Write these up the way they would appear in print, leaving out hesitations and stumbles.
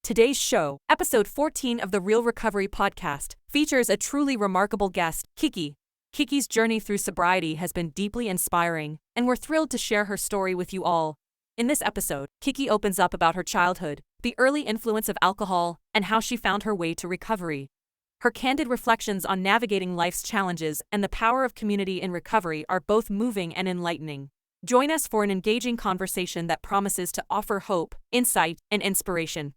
Today's show, episode 14 of the Real Recovery podcast, features a truly remarkable guest, Kiki. Kiki's journey through sobriety has been deeply inspiring, and we're thrilled to share her story with you all. In this episode, Kiki opens up about her childhood, the early influence of alcohol, and how she found her way to recovery. Her candid reflections on navigating life's challenges and the power of community in recovery are both moving and enlightening. Join us for an engaging conversation that promises to offer hope, insight, and inspiration.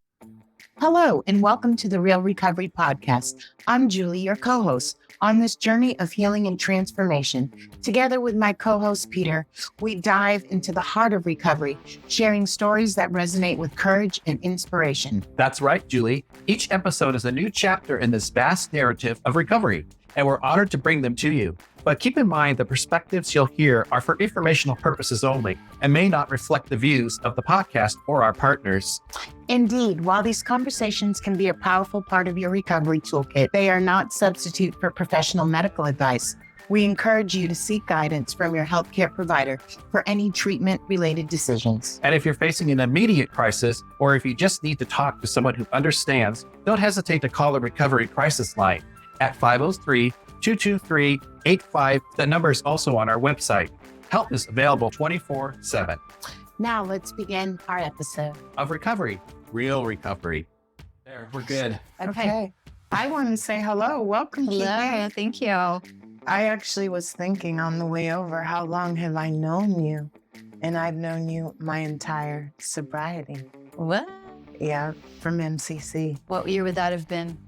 Hello, and welcome to the Real Recovery Podcast. I'm Julie, your co-host. On this journey of healing and transformation, together with my co-host Peter, we dive into the heart of recovery, sharing stories that resonate with courage and inspiration. That's right, Julie. Each episode is a new chapter in this vast narrative of recovery, and we're honored to bring them to you. But keep in mind the perspectives you'll hear are for informational purposes only and may not reflect the views of the podcast or our partners. Indeed, while these conversations can be a powerful part of your recovery toolkit, they are not substitute for professional medical advice. We encourage you to seek guidance from your healthcare provider for any treatment-related decisions. And if you're facing an immediate crisis, or if you just need to talk to someone who understands, don't hesitate to call the Recovery Crisis Line at 503-223-85. The number is also on our website. Help is available 24/7. Now let's begin our episode Of recovery, real recovery. There, we're good. Okay. I want to say hello. Welcome, Kiki. Hello, thank you. I actually was thinking on the way over, how long have I known you? And I've known you my entire sobriety. What? Yeah, from MCC. What year would that have been?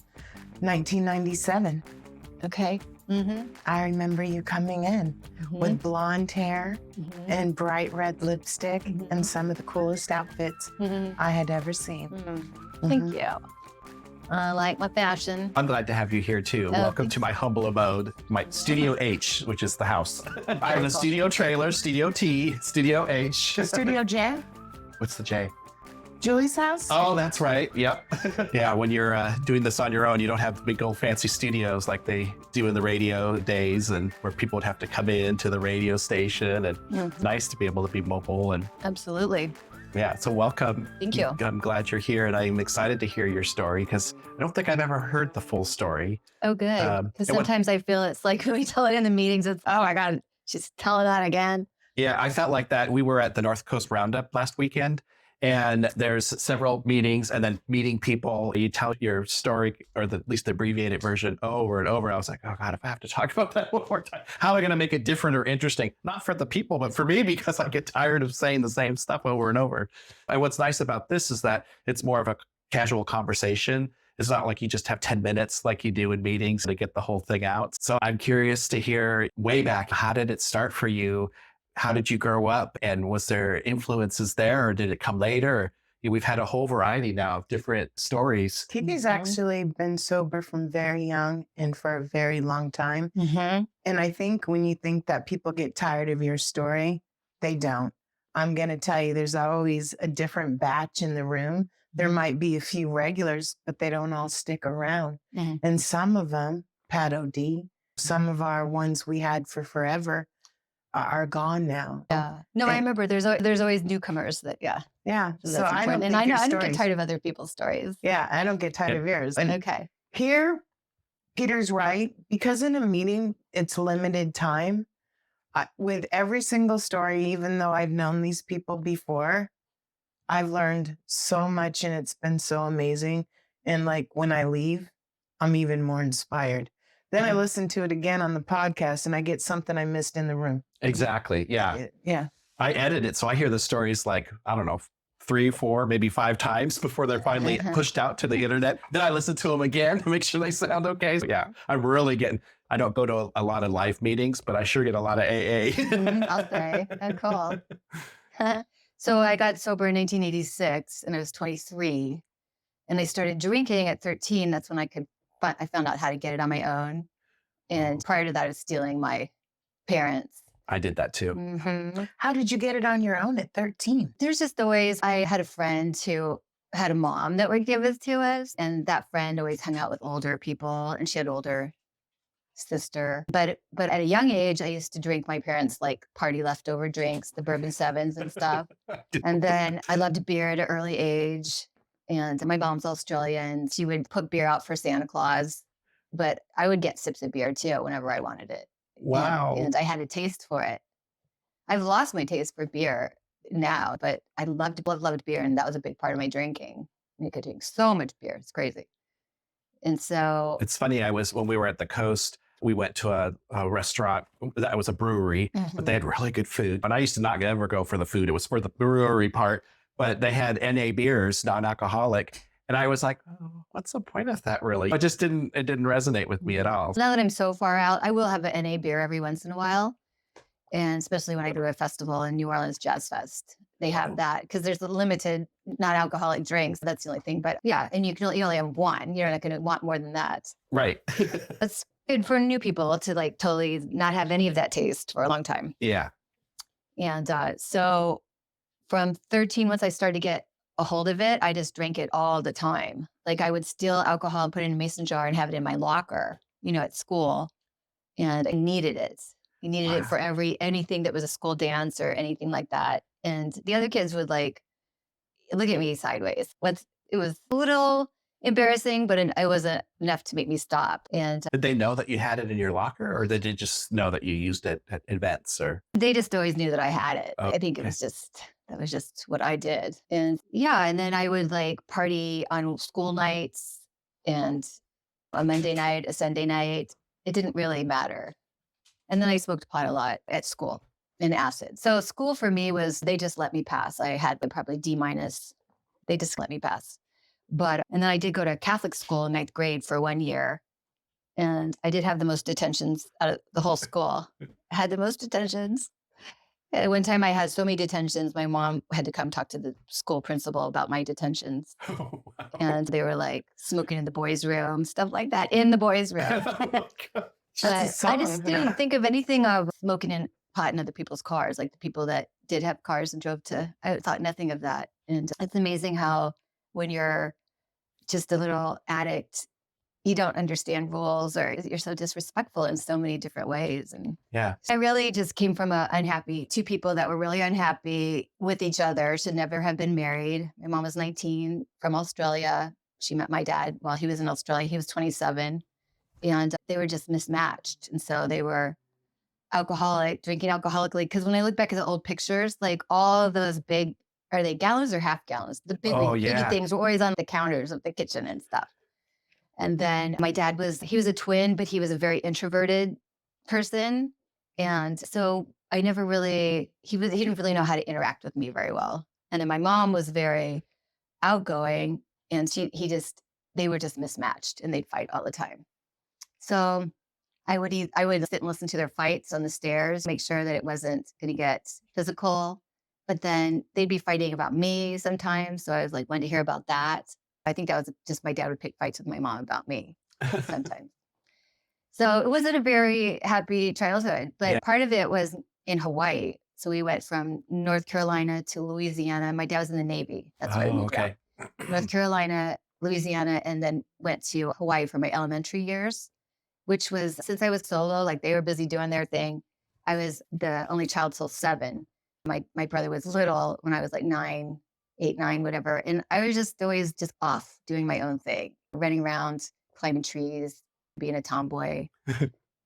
1997. Okay. Mm-hmm. I remember you coming in with blonde hair and bright red lipstick and some of the coolest outfits I had ever seen. Thank you. I like my fashion. I'm glad to have you here too. Welcome to my humble abode, my Studio H, which is the house. I have a studio trailer, Studio T, Studio H. Studio J? What's the J? Julie's house? Oh, that's right. Yep. Yeah, when you're doing this on your own, you don't have big old fancy studios like they do in the radio days, and where people would have to come in to the radio station. And it's nice to be able to be mobile. And Absolutely. yeah, so welcome. Thank you. I'm glad you're here, and I'm excited to hear your story because I don't think I've ever heard the full story. Oh, good. Because sometimes I feel it's like when we tell it in the meetings, it's, oh my God, just tell it that again. Yeah, I felt like that. We were at the North Coast Roundup last weekend, and there's several meetings, and then meeting people. You tell your story, or at least the abbreviated version, over and over. I was like, oh God, if I have to talk about that one more time, how am I going to make it different or interesting? Not for the people, but for me, because I get tired of saying the same stuff over and over. And what's nice about this is that it's more of a casual conversation. It's not like you just have 10 minutes like you do in meetings to get the whole thing out. So I'm curious to hear way back, how did it start for you? How did you grow up? And was there influences there, or did it come later? We've had a whole variety now of different stories. Kiki's actually been sober from very young and for a very long time. And I think when you think that people get tired of your story, they don't. I'm going to tell you, there's always a different batch in the room. There might be a few regulars, but they don't all stick around. And some of them, Pat O.D., some of our ones we had for forever, are gone now. Yeah. No, I remember there's always newcomers that, Yeah. So I don't think I your don't get stories- tired of other people's stories. Yeah, I don't get tired of yours. And Okay. here, Peter's right. Because in a meeting, it's limited time. With every single story, even though I've known these people before, I've learned so much, and it's been so amazing. And like when I leave, I'm even more inspired. Then I listen to it again on the podcast, and I get something I missed in the room. Exactly. Yeah. Yeah. I edit it, so I hear the stories like, I don't know, 3, 4, maybe 5 times before they're finally pushed out to the internet. Then I listen to them again to make sure they sound okay. So yeah, I'm really getting, I don't go to a lot of live meetings, but I sure get a lot of AA. I'll say. Oh, cool. So I got sober in 1986, and I was 23, and I started drinking at 13. That's when I found out how to get it on my own. And prior to that, I was stealing my parents. I did that too. How did you get it on your own at 13? There's just the ways. I had a friend who had a mom that would give it to us. And that friend always hung out with older people, and she had older sister. But at a young age, I used to drink my parents' like party leftover drinks, the bourbon sevens and stuff. And then I loved beer at an early age. And my mom's Australian. She would put beer out for Santa Claus, but I would get sips of beer too whenever I wanted it. Wow. And I had a taste for it. I've lost my taste for beer now, but I loved beer. And that was a big part of my drinking. I could drink so much beer. It's crazy. And so It's funny. When we were at the coast, we went to a restaurant that was a brewery, but they had really good food. And I used to not ever go for the food. It was for the brewery part, but they had NA beers, non-alcoholic. And I was like, oh, what's the point of that really? It didn't resonate with me at all. now that I'm so far out, I will have an NA beer every once in a while. And especially when I go to a festival in New Orleans Jazz Fest, they have that because there's a limited non-alcoholic drinks. That's the only thing. But yeah, and you only have one. You're not going to want more than that. Right. That's good for new people to like totally not have any of that taste for a long time. Yeah. And so from 13, once I started to get a hold of it, I just drank it all the time. Like I would steal alcohol and put it in a mason jar and have it in my locker, at school. And I needed it. You needed it for anything that was a school dance or anything like that. And the other kids would like look at me sideways. It was a little embarrassing, but it wasn't enough to make me stop. And did they know that you had it in your locker, or did they just know that you used it at events? Or they just always knew that I had it. Oh, I think that was just what I did. And yeah, and then I would like party on school nights and a Monday night, a Sunday night. It didn't really matter. And then I smoked pot a lot at school and acid. So school for me they just let me pass. I had probably D-. They just let me pass. And then I did go to Catholic school in 9th grade for 1 year. And I did have the most detentions out of the whole school. I had the most detentions. At one time I had so many detentions, my mom had to come talk to the school principal about my detentions. oh, wow. And they were like smoking in the boys' room, stuff like that, in the boys' room. Oh, But I just didn't think of anything of smoking in pot in other people's cars, like the people that did have cars and I thought nothing of that. And it's amazing how when you're just a little addict, you don't understand rules or you're so disrespectful in so many different ways. And yeah, I really just came from two people that were really unhappy with each other, should never have been married. My mom was 19 from Australia. She met my dad while he was in Australia. He was 27. And they were just mismatched. And so they were drinking alcoholically. Because when I look back at the old pictures, like all of those big, are they gallons or half gallons? The big things were always on the counters of the kitchen and stuff. And then my dad he was a twin, but he was a very introverted person. And so I never really, he didn't really know how to interact with me very well. And then my mom was very outgoing and they were just mismatched and they'd fight all the time. So I would sit and listen to their fights on the stairs, make sure that it wasn't going to get physical. But then they'd be fighting about me sometimes. So I was like, wanted to hear about that. I think that was just my dad would pick fights with my mom about me sometimes. So it wasn't a very happy childhood, but part of it was in Hawaii. So we went from North Carolina to Louisiana. My dad was in the Navy. That's why we moved out. North Carolina, Louisiana, and then went to Hawaii for my elementary years, which was, since I was solo, like they were busy doing their thing. I was the only child till 7. My brother was little when I was like 8, 9, whatever. And I was just always just off doing my own thing, running around, climbing trees, being a tomboy.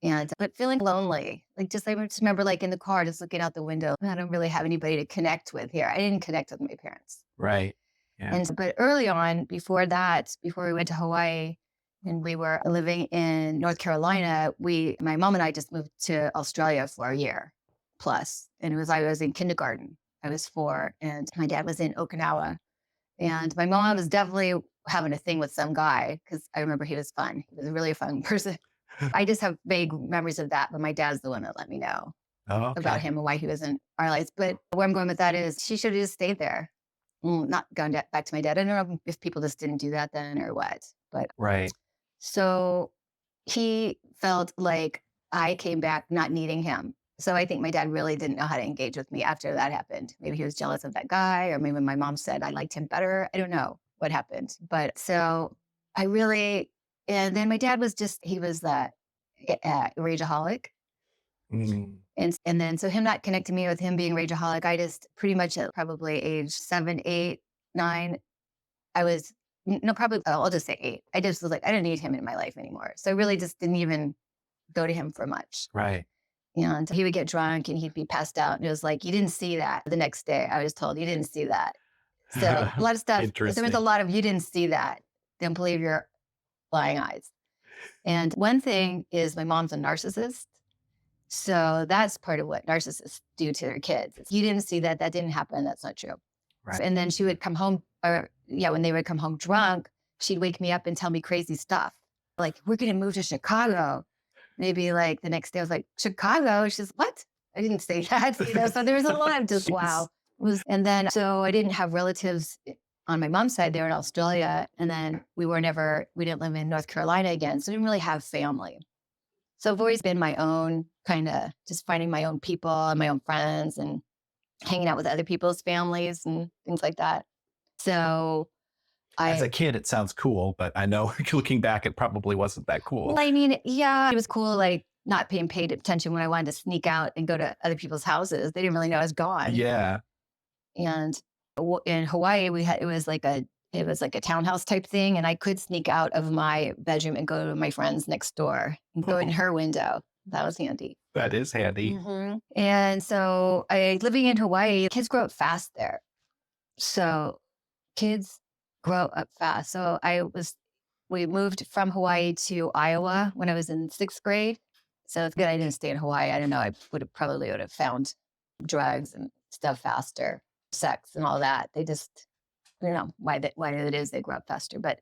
But feeling lonely. I just remember like in the car, just looking out the window. I don't really have anybody to connect with here. I didn't connect with my parents. Right. Yeah. But early on, before we went to Hawaii and we were living in North Carolina, my mom and I just moved to Australia for a year plus. And I was in kindergarten. I was 4 and my dad was in Okinawa. And my mom was definitely having a thing with some guy because I remember he was fun. He was really a fun person. I just have vague memories of that, but my dad's the one that let me know about him and why he was in our lives. But where I'm going with that is she should have just stayed there. Not gone back to my dad. I don't know if people just didn't do that then or what. But right. So he felt like I came back not needing him. So I think my dad really didn't know how to engage with me after that happened. Maybe he was jealous of that guy, or maybe my mom said I liked him better. I don't know what happened. But so and then my dad was he was the rageaholic. Mm. And then so him not connecting me with him being rageaholic, I just pretty much at probably age 7, 8, 9, I was, no, probably, I'll just say 8. I just was like, I didn't need him in my life anymore. So I really just didn't even go to him for much. Right. And he would get drunk and he'd be passed out. And it was like, you didn't see that. The next day, I was told, you didn't see that. So a lot of stuff, there was Interesting. a lot of, you didn't see that. Don't believe your lying eyes. And one thing is my mom's a narcissist. So that's part of what narcissists do to their kids. You didn't see that. That didn't happen. That's not true. Right. And then she would come home, when they would come home drunk, she'd wake me up and tell me crazy stuff. Like, we're going to move to Chicago. Maybe like the next day I was like, Chicago? She's, what? I didn't say that. So there was a lot of just, wow. And then, so I didn't have relatives on my mom's side there in Australia. And then we didn't live in North Carolina again. So I didn't really have family. So I've always been my own kind of just finding my own people and my own friends and hanging out with other people's families and things like that. So as a kid, it sounds cool, but I know looking back, it probably wasn't that cool. Well, I mean, yeah, it was cool, like not paying paid attention when I wanted to sneak out and go to other people's houses. They didn't really know I was gone. Yeah. And in Hawaii, it was like a townhouse type thing. And I could sneak out of my bedroom and go to my friend's next door and go in her window. That was handy. That is handy. Mm-hmm. And so living in Hawaii, kids grow up fast there. So kids grow up fast. So we moved from Hawaii to Iowa when I was in 6th grade. So it's good I didn't stay in Hawaii. I don't know. I would have found drugs and stuff faster, sex and all that. They just, I don't know why it is they grow up faster. But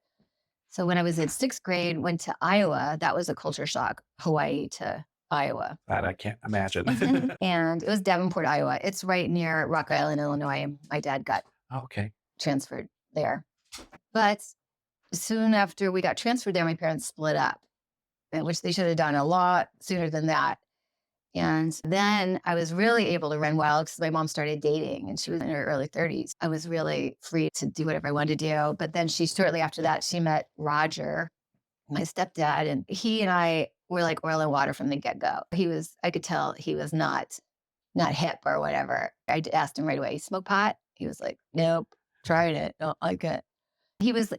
so when I was in 6th grade, went to Iowa, that was a culture shock, Hawaii to Iowa. That I can't imagine. And it was Davenport, Iowa. It's right near Rock Island, Illinois. And my dad got transferred there. But soon after we got transferred there, my parents split up, which they should have done a lot sooner than that. And then I was really able to run wild because my mom started dating and she was in her early 30s. I was really free to do whatever I wanted to do. But then shortly after that, she met Roger, my stepdad, and he and I were like oil and water from the get-go. I could tell he was not hip or whatever. I asked him right away, smoke pot? He was like, nope, tried it, don't like it.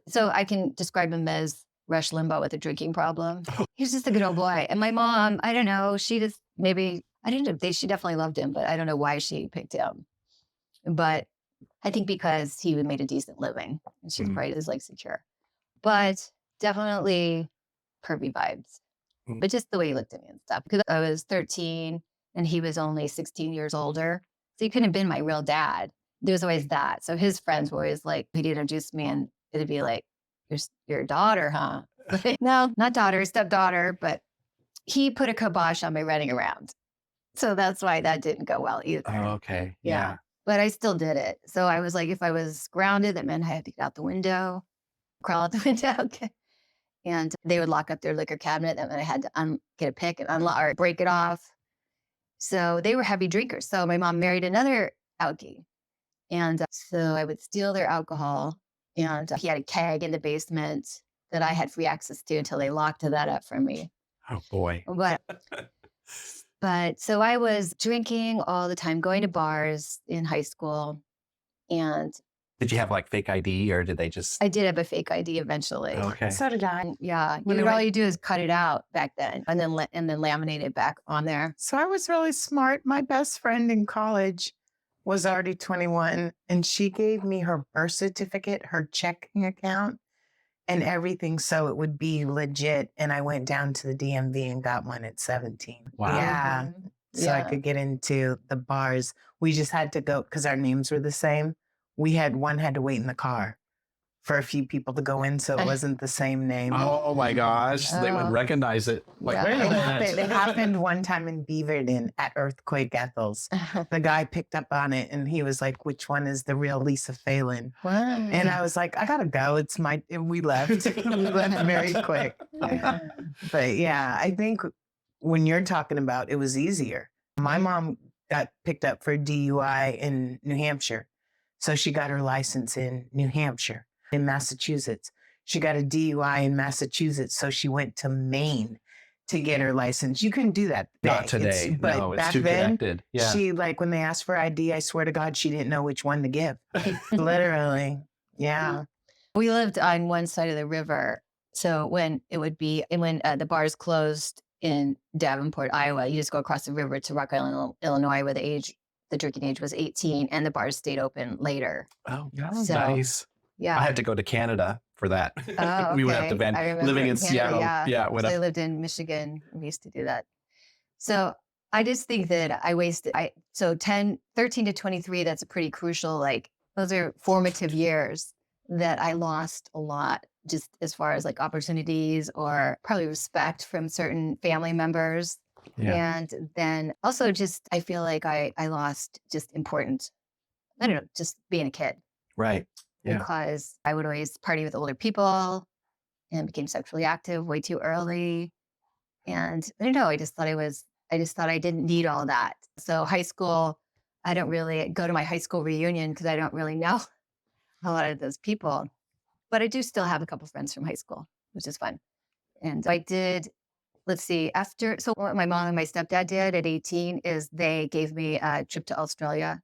So I can describe him as Rush Limbaugh with a drinking problem. He was just a good old boy. And my mom, I don't know, she just she definitely loved him, but I don't know why she picked him. But I think because he made a decent living and she's probably just like secure. But definitely pervy vibes. But just the way he looked at me and stuff. Because I was 13 and he was only 16 years older. So he couldn't have been my real dad. There was always that. So his friends were always like, he'd introduce me and it'd be like, your daughter, huh? No, not daughter, stepdaughter. But he put a kibosh on my running around. So that's why that didn't go well either. Oh, okay. Yeah. But I still did it. So I was like, if I was grounded, that meant I had to get out the window, crawl out the window. And they would lock up their liquor cabinet. That meant I had to get a pick and unlock or break it off. So they were heavy drinkers. So my mom married another alkie. And so I would steal their alcohol. And he had a keg in the basement that I had free access to until they locked that up for me. Oh, boy. But so I was drinking all the time, going to bars in high school. And did you have like fake ID or did they just? I did have a fake ID eventually. Okay. So did I. Yeah. All you do is cut it out back then and then laminate it back on there. So I was really smart. My best friend in college was already 21 and she gave me her birth certificate, her checking account and everything. So it would be legit. And I went down to the DMV and got one at 17. Wow. Yeah. So I could get into the bars. We just had to go because our names were the same. One had to wait in the car for a few people to go in. So it wasn't the same name. Oh my gosh. They would recognize it. Like, wait a minute. It happened one time in Beaverton at Earthquake Ethel's. The guy picked up on it and he was like, which one is the real Lisa Phelan? Wow. And I was like, I gotta go. We left. We left very quick. But yeah, I think when you're talking about it was easier. My mom got picked up for DUI in New Hampshire. So she got her license in New Hampshire. In Massachusetts. She got a DUI in Massachusetts, so she went to Maine to get her license. You couldn't do that today. Not today. But it's back too then, connected. Yeah. she, like, when they asked for ID, I swear to God, she didn't know which one to give. Literally. Yeah. We lived on one side of the river. So when the bars closed in Davenport, Iowa, you just go across the river to Rock Island, Illinois, where the drinking age was 18, and the bars stayed open later. Oh, So, nice. yeah. I had to go to Canada for that. Oh, okay. We went up to I remember living in Canada, Seattle. yeah. Yeah. So I lived in Michigan. We used to do that. So I just think that so 13 to 23, that's a pretty crucial, like those are formative years that I lost a lot, just as far as like opportunities or probably respect from certain family members. Yeah. And then also just, I feel like I lost just I don't know, just being a kid. Right. Yeah. Because I would always party with older people and became sexually active way too early. And I don't know, I just thought I didn't need all that. So high school, I don't really go to my high school reunion because I don't really know a lot of those people. But I do still have a couple friends from high school, which is fun. And I did, so what my mom and my stepdad did at 18 is they gave me a trip to Australia,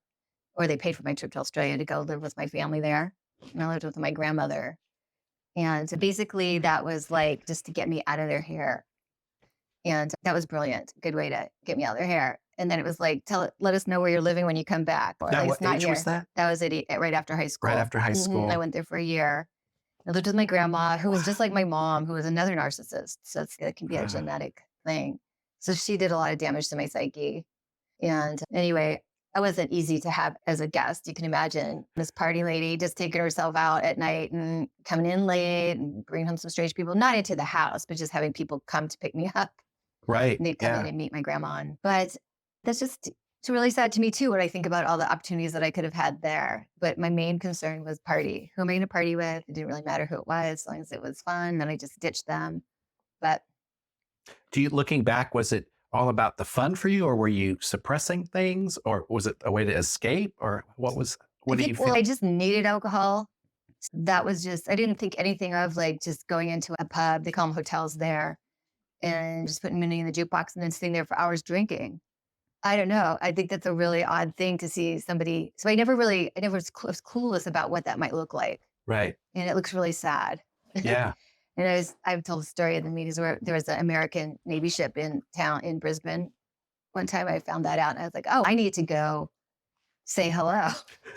or they paid for my trip to Australia to go live with my family there. And I lived with my grandmother. And basically that was like just to get me out of their hair. And that was brilliant. Good way to get me out of their hair. And then it was like, let us know where you're living when you come back. Or Now, like, what it's not age here. was that? That was right after high school. Right after high school. I went there for a year. I lived with my grandma, who was just like my mom, who was another narcissist. So it can be a genetic thing. So she did a lot of damage to my psyche. And anyway, I wasn't easy to have as a guest. You can imagine this party lady just taking herself out at night and coming in late and bringing home some strange people, not into the house, but just having people come to pick me up. Right. And they'd come in and meet my grandma. But it's really sad to me too, when I think about all the opportunities that I could have had there. But my main concern was party. Who am I going to party with? It didn't really matter who it was, as long as it was fun. Then I just ditched them. But Looking back, was it all about the fun for you, or were you suppressing things, or was it a way to escape, or what do you feel? Well, I just needed alcohol. That was I didn't think anything of like just going into a pub, they call them hotels there, and just putting money in the jukebox and then sitting there for hours drinking. I don't know. I think that's a really odd thing to see somebody. So I never was clueless about what that might look like. Right. And it looks really sad. Yeah. And I've told a story at the meetings where there was an American Navy ship in town in Brisbane. One time I found that out and I was like, oh, I need to go say hello.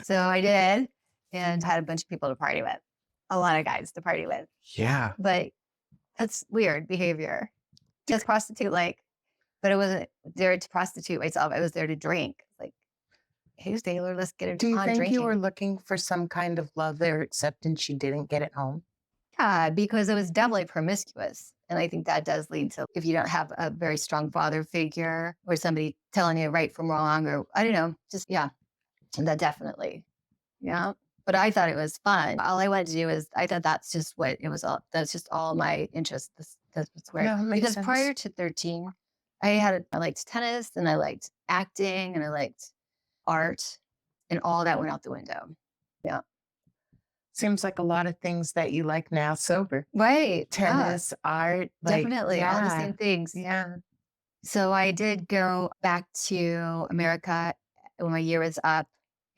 So I did and had a bunch of people to party with, a lot of guys to party with. Yeah. But that's weird behavior. Just prostitute but I wasn't there to prostitute myself. I was there to drink. Like, who's Taylor? Let's get her Do you on think drinking. you were looking for some kind of love or acceptance you didn't get at home? Yeah, because it was definitely promiscuous. And I think that does lead to, if you don't have a very strong father figure or somebody telling you right from wrong, or I don't know, and that definitely. Yeah. But I thought it was fun. All I wanted to do is, I thought that's just what it was all, that's just all my interest. That's what's weird. No, it makes because sense. prior to 13, I liked tennis and I liked acting and I liked art, and all that went out the window. Yeah. Seems like a lot of things that you like now sober. Right. Tennis, art. Definitely. All the same things. Yeah. So I did go back to America when my year was up,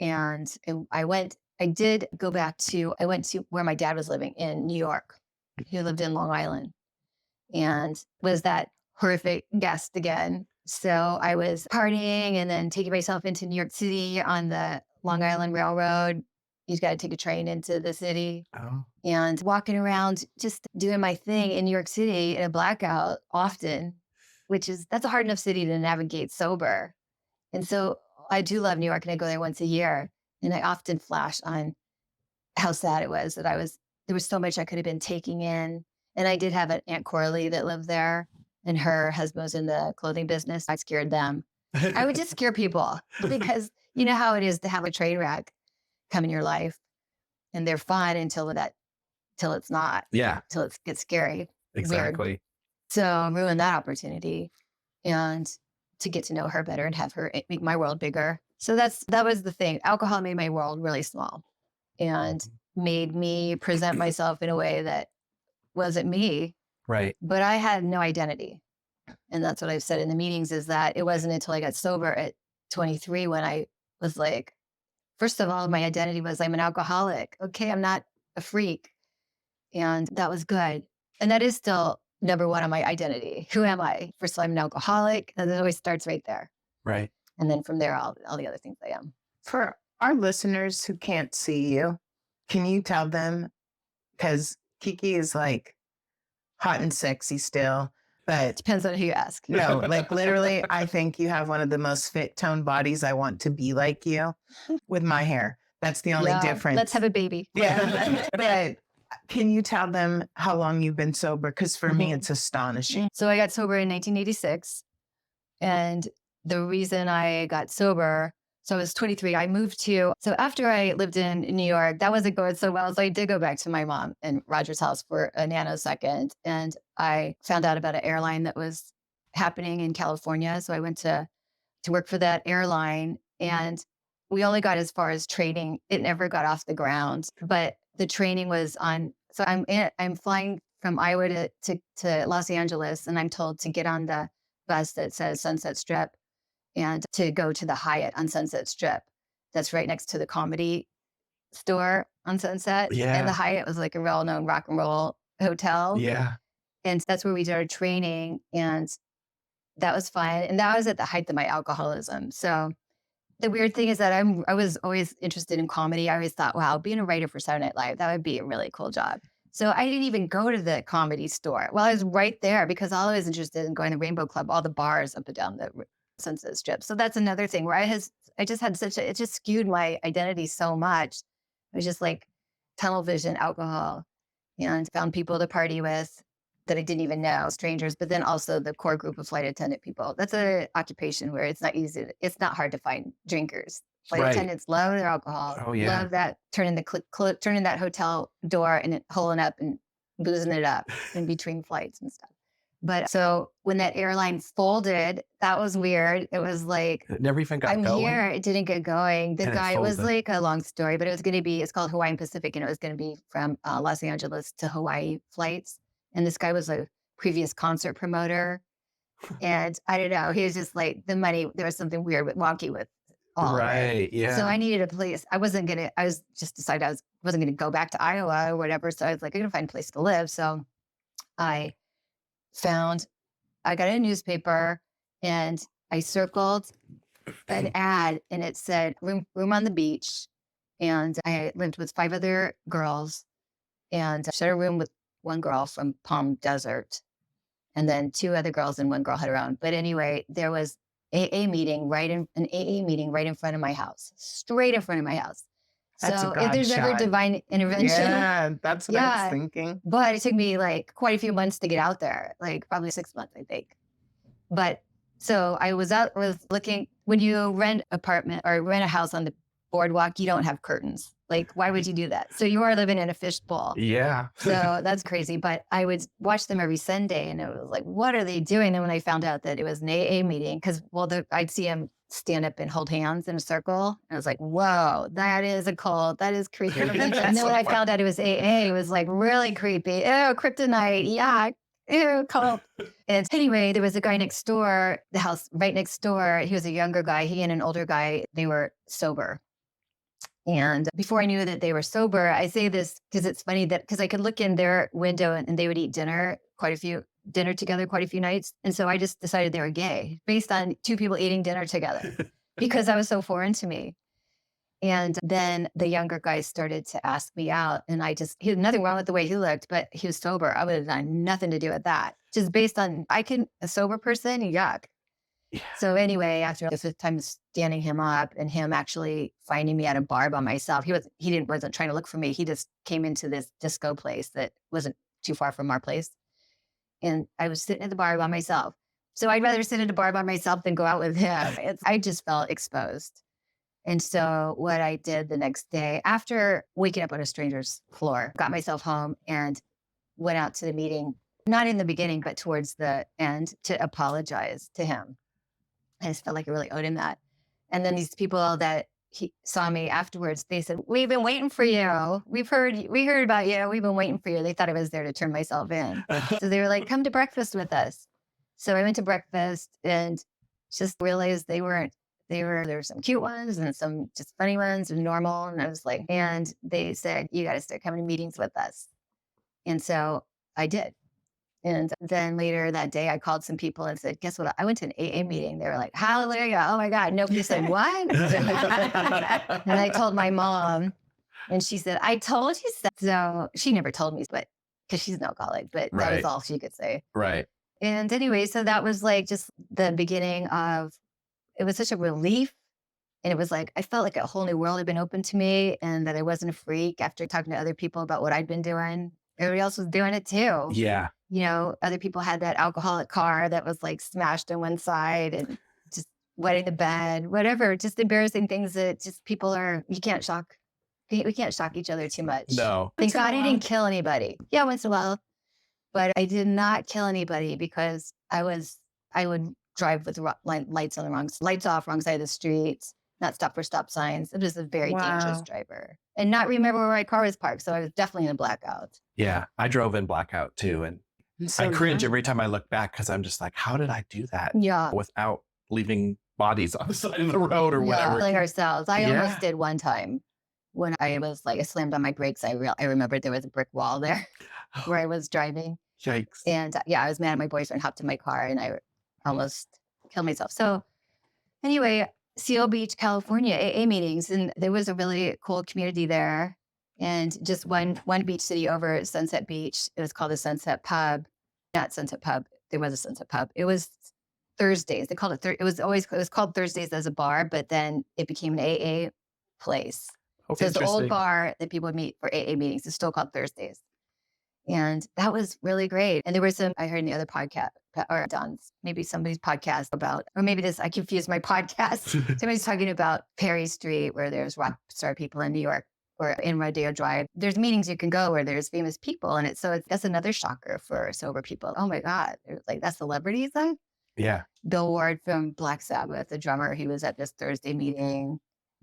and I went to where my dad was living in New York. He lived in Long Island and was that horrific guest again. So I was partying and then taking myself into New York City on the Long Island Railroad. You got to take a train into the city. Oh. And walking around, just doing my thing in New York City in a blackout often, that's a hard enough city to navigate sober. And so I do love New York and I go there once a year. And I often flash on how sad it was that there was so much I could have been taking in. And I did have an Aunt Coralie that lived there, and her husband was in the clothing business. I scared them. I would just scare people because you know how it is to have a train wreck come in your life, and they're fun till it's not. Yeah. Till it gets scary. Exactly. Weird. So ruined that opportunity, and to get to know her better and have her make my world bigger. So that was the thing. Alcohol made my world really small, and made me present myself in a way that wasn't me. Right. But I had no identity. And that's what I've said in the meetings, is that it wasn't until I got sober at 23 when I was like, first of all, my identity was I'm an alcoholic. Okay, I'm not a freak. And that was good. And that is still number one on my identity. Who am I? First of all, I'm an alcoholic. And it always starts right there. Right. And then from there, all the other things I am. For our listeners who can't see you, can you tell them, because Kiki is like hot and sexy still, but Depends on who you ask. no, like literally, I think you have one of the most fit toned bodies. I want to be like you with my hair. That's the only difference. Let's have a baby. Yeah. But can you tell them how long you've been sober? Because for me, it's astonishing. So I got sober in 1986. And the reason I got sober, so I was 23, I moved so after I lived in New York, that wasn't going so well. So I did go back to my mom in Roger's house for a nanosecond. And I found out about an airline that was happening in California. So I went to work for that airline, and we only got as far as training. It never got off the ground, but the training was on. So I'm flying from Iowa to Los Angeles, and I'm told to get on the bus that says Sunset Strip and to go to the Hyatt on Sunset Strip. That's right next to the Comedy Store on Sunset. Yeah. And the Hyatt was like a well-known rock and roll hotel. Yeah. And that's where we did our training. And that was fun. And that was at the height of my alcoholism. So the weird thing is that I was always interested in comedy. I always thought, wow, being a writer for Saturday Night Live, that would be a really cool job. So I didn't even go to the Comedy Store. Well, I was right there because all I was interested in going to Rainbow Club, all the bars up and down the Sunset Strip. So that's another thing where I just had it just skewed my identity so much. It was just like tunnel vision, alcohol, and found people to party with that I didn't even know, strangers, but then also the core group of flight attendant people. That's an occupation where it's not hard to find drinkers. Flight attendants love their alcohol. Oh, yeah. Love that turning that hotel door and holing up and boozing it up in between flights and stuff. But so when that airline folded, that was weird. It was like, It never even got I'm going. here. It didn't get going. The And it guy, it was folded. like a long story, but it's called Hawaiian Pacific, and it was going to be from Los Angeles to Hawaii flights. And this guy was a previous concert promoter. And I don't know, he was just like, the money, there was something weird wonky with all of it. Right. Yeah. So I needed a place. I wasn't just decided I wasn't going to go back to Iowa or whatever. So I was like, I'm going to find a place to live. So I got a newspaper and I circled an ad and it said room on the beach. And I lived with 5 other girls and shared a room with one girl from Palm Desert. And then 2 other girls and 1 girl had her own. But anyway, there was an AA meeting right in front of my house, straight in front of my house. That's so a God if there's ever shot. divine intervention. Yeah, that's what I was thinking. But it took me like quite a few months to get out there, like probably 6 months, I think. But so I was looking, when you rent apartment or rent a house on the boardwalk, you don't have curtains. Like, why would you do that? So you are living in a fishbowl. Yeah. So that's crazy. But I would watch them every Sunday and it was like, what are they doing? And when I found out that it was an AA meeting, because, I'd see them stand up and hold hands in a circle. And I was like, whoa, that is a cult. That is creepy. And then when I found out it was AA, it was like really creepy. Ew, kryptonite. Yeah. Ew, cult. And anyway, there was a guy next door, the house right next door. He was a younger guy. He and an older guy, they were sober. And before I knew that they were sober, I say this because it's funny because I could look in their window and they would eat dinner together quite a few nights. And so I just decided they were gay based on 2 people eating dinner together because that was so foreign to me. And then the younger guy started to ask me out and he had nothing wrong with the way he looked, but he was sober. I would have done nothing to do with that. Just based on, a sober person, yuck. Yeah. So anyway, after the 5th time standing him up and him actually finding me at a bar by myself, he wasn't trying to look for me. He just came into this disco place that wasn't too far from our place. And I was sitting at the bar by myself. So I'd rather sit at a bar by myself than go out with him. I just felt exposed. And so what I did the next day, after waking up on a stranger's floor, got myself home and went out to the meeting, not in the beginning, but towards the end, to apologize to him. I just felt like I really owed him that. And then these people that saw me afterwards, they said, we've been waiting for you. We heard about you. We've been waiting for you. They thought I was there to turn myself in. So they were like, come to breakfast with us. So I went to breakfast and just realized there were some cute ones and some just funny ones and normal. And I was like, and they said, you got to start coming to meetings with us. And so I did. And then later that day, I called some people and said, guess what? I went to an AA meeting. They were like, hallelujah. Oh my God. Nobody said what? And I told my mom, and she said, I told you so. So she never told me, but because she's an alcoholic, but that was Right. all she could say. Right. And anyway, so that was like just the beginning of, it was such a relief. And it was like, I felt like a whole new world had been opened to me and that I wasn't a freak after talking to other people about what I'd been doing. Everybody else was doing it too. Yeah. You know, other people had that alcoholic car that was like smashed on one side and just wetting the bed, whatever, just embarrassing things that just people are, we can't shock each other too much. No. Thank God I didn't kill anybody. Yeah, once in a while. But I did not kill anybody because I would drive with lights on the lights off, wrong side of the street, not stop for stop signs. It was a very dangerous driver and not remember where my car was parked. So I was definitely in a blackout. Yeah. I drove in blackout too. And So I cringe every time I look back because I'm just like, how did I do that Yeah. without leaving bodies on the side of the road or whatever? Killing ourselves. I Yeah. almost did one time when I was like, I slammed on my brakes. I remembered there was a brick wall there where I was driving. Yikes. And I was mad at my boyfriend, hopped in my car, and I almost killed myself. So anyway, Seal Beach, California, AA meetings. And there was a really cool community there. And just one beach city over at Sunset Beach. It was called the Sunset Pub. Not Sunset Pub. There was a Sunset Pub. It was Thursdays. They called it, it was called Thursdays as a bar, but then it became an AA place. Okay, So it's the old interesting. bar that people would meet for AA meetings. It's still called Thursdays. And that was really great. And there were some, I heard in the other podcast, or Don's, maybe somebody's podcast about, or maybe I confused my podcast. Somebody's talking about Perry Street, where there's rock star people in New York, or in Rodeo Drive. There's meetings you can go where there's famous people. And that's another shocker for sober people. Oh my God. Like, that's celebrities then? Yeah. Bill Ward from Black Sabbath, the drummer, he was at this Thursday meeting.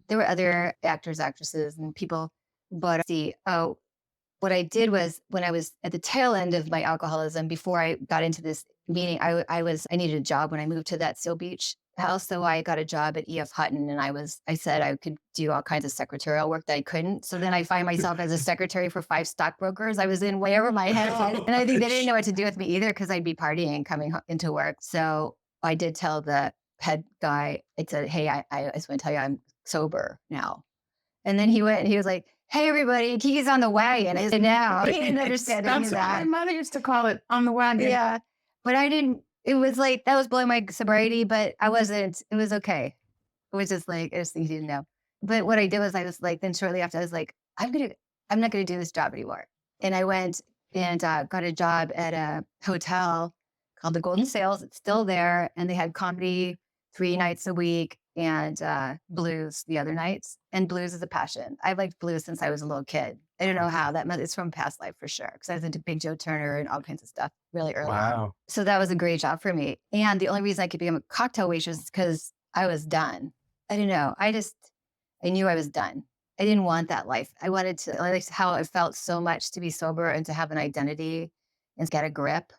There were other actors, actresses, and people. But what I did was, when I was at the tail end of my alcoholism, before I got into this meeting, I needed a job when I moved to that Seal Beach house. So I got a job at E.F. Hutton, and I said I could do all kinds of secretarial work that I couldn't. So then I find myself as a secretary for 5 stockbrokers. I was in way over my head. And I think they didn't know what to do with me either, because I'd be partying coming into work. So I did tell the head guy, I said, hey, I just want to tell you I'm sober now. And then he went and he was like, hey, everybody, Kiki's on the wagon. I said, now. He didn't understand any of That's what that. my mother used to call it, on the wagon. Yeah. But I didn't, it was like, that was blowing my sobriety, but I wasn't, it was okay. It was just like, I just think he didn't know. But what I did was I was like, then shortly after I was like, I'm not going to do this job anymore. And I went and got a job at a hotel called the Golden Sails. It's still there. And they had comedy 3 nights a week and blues the other nights. And blues is a passion. I've liked blues since I was a little kid. I don't know how it's from past life for sure. Because I was into Big Joe Turner and all kinds of stuff really early. Wow. So that was a great job for me. And the only reason I could become a cocktail waitress is because I was done. I don't know. I knew I was done. I didn't want that life. I liked how it felt so much to be sober and to have an identity and get a grip,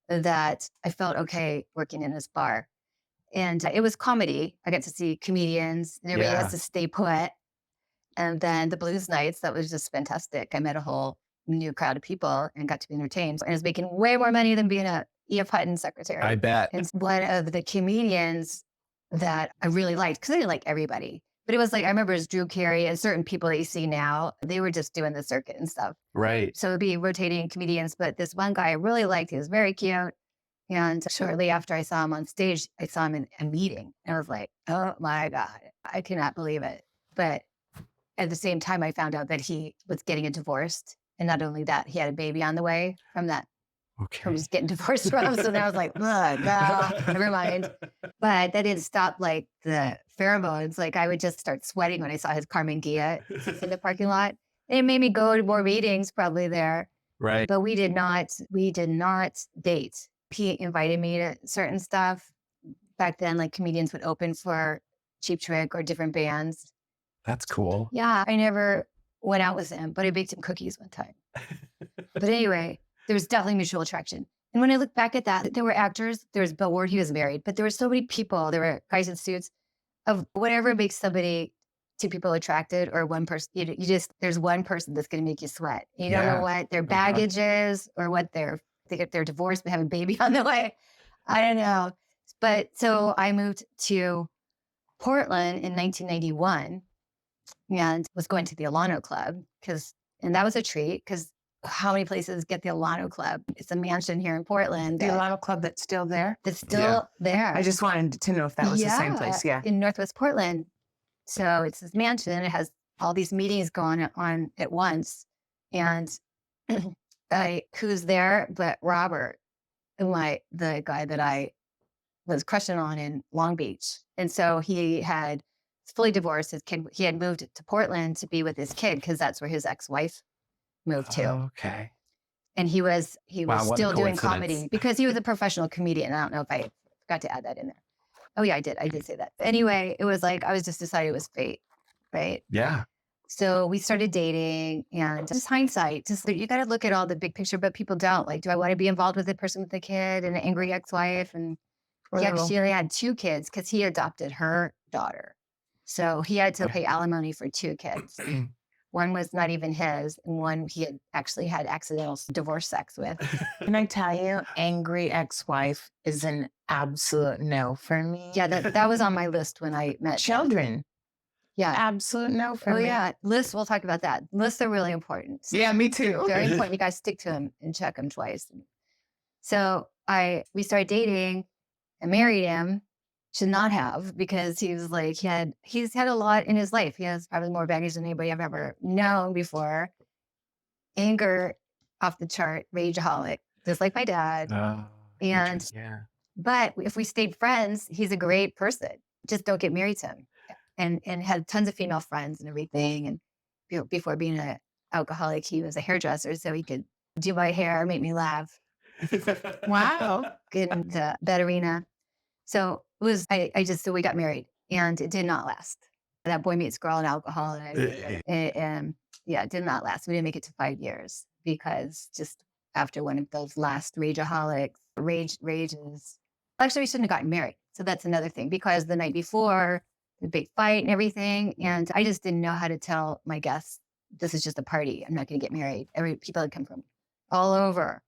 that I felt okay working in this bar. And it was comedy. I got to see comedians, and everybody has to stay put. And then the blues nights, that was just fantastic. I met a whole new crowd of people and got to be entertained. And I was making way more money than being a E.F. Hutton secretary. I bet. And one of the comedians that I really liked, because I didn't like everybody, but it was like, I remember it was Drew Carey and certain people that you see now, they were just doing the circuit and stuff. Right. So it'd be rotating comedians. But this one guy I really liked, he was very cute. And shortly after I saw him on stage, I saw him in a meeting. And I was like, oh my God, I cannot believe it. But at the same time, I found out that he was getting a divorce. And not only that, he had a baby on the way from that. Okay. From just getting divorced from. So then I was like, ugh, no, never mind. But that didn't stop like the pheromones. Like, I would just start sweating when I saw his Carmen Gia in the parking lot. And it made me go to more meetings probably there. Right. But we did not date. He invited me to certain stuff. Back then, like, comedians would open for Cheap Trick or different bands. That's cool. Yeah, I never went out with him, but I baked him cookies one time. But anyway, there was definitely mutual attraction. And when I look back at that, there were actors. There was Bill Ward, he was married, but there were so many people. There were guys in suits of whatever makes somebody two people attracted or one person. You just, there's one person that's going to make you sweat. You don't know what their baggage is or what they're divorced but have a baby on the way. I don't know. But so I moved to Portland in 1991 and was going to the Alano Club and that was a treat because how many places get the Alano Club? It's a mansion here in Portland. The Alano Club that's still there? That's still there. I just wanted to know if that was the same place. Yeah. In Northwest Portland. So it's this mansion. It has all these meetings going on at once. And who's there but Robert, the guy that I was crushing on in Long Beach. And so he had fully divorced his kid. He had moved to Portland to be with his kid because that's where his ex-wife moved to. Okay. And he was still doing coincidence. Comedy because he was a professional comedian. I don't know if I forgot to add that in there. Oh yeah, I did say that. Anyway, it was like, I was just decided it was fate, right? Yeah. So we started dating and just hindsight, you got to look at all the big picture, but people don't. Like, do I want to be involved with the person with the kid and an angry ex-wife? And she only had 2 kids because he adopted her daughter. So he had to pay alimony for 2 kids. One was not even his, and one he had actually had accidental divorce sex with. Can I tell you, angry ex-wife is an absolute no for me. Yeah, that was on my list when I met Children. Yeah. Absolute no for me. Oh yeah, lists, we'll talk about that. Lists are really important. Yeah, me too. Very important. You guys stick to them and check them twice. So we started dating. I married him. Should not have, because he was like, he's had a lot in his life. He has probably more baggage than anybody I've ever known before. Anger off the chart, rageaholic, just like my dad. But if we stayed friends, he's a great person. Just don't get married to him. And had tons of female friends and everything. And before being an alcoholic, he was a hairdresser, so he could do my hair, make me laugh. Wow. Get in the bed arena. So it was, so we got married and it did not last. That boy meets girl and alcohol. And it did not last. We didn't make it to 5 years because just after one of those last rageaholics, rages. Actually, we shouldn't have gotten married. So that's another thing because the night before, the big fight and everything. And I just didn't know how to tell my guests, this is just a party. I'm not going to get married. People had come from all over.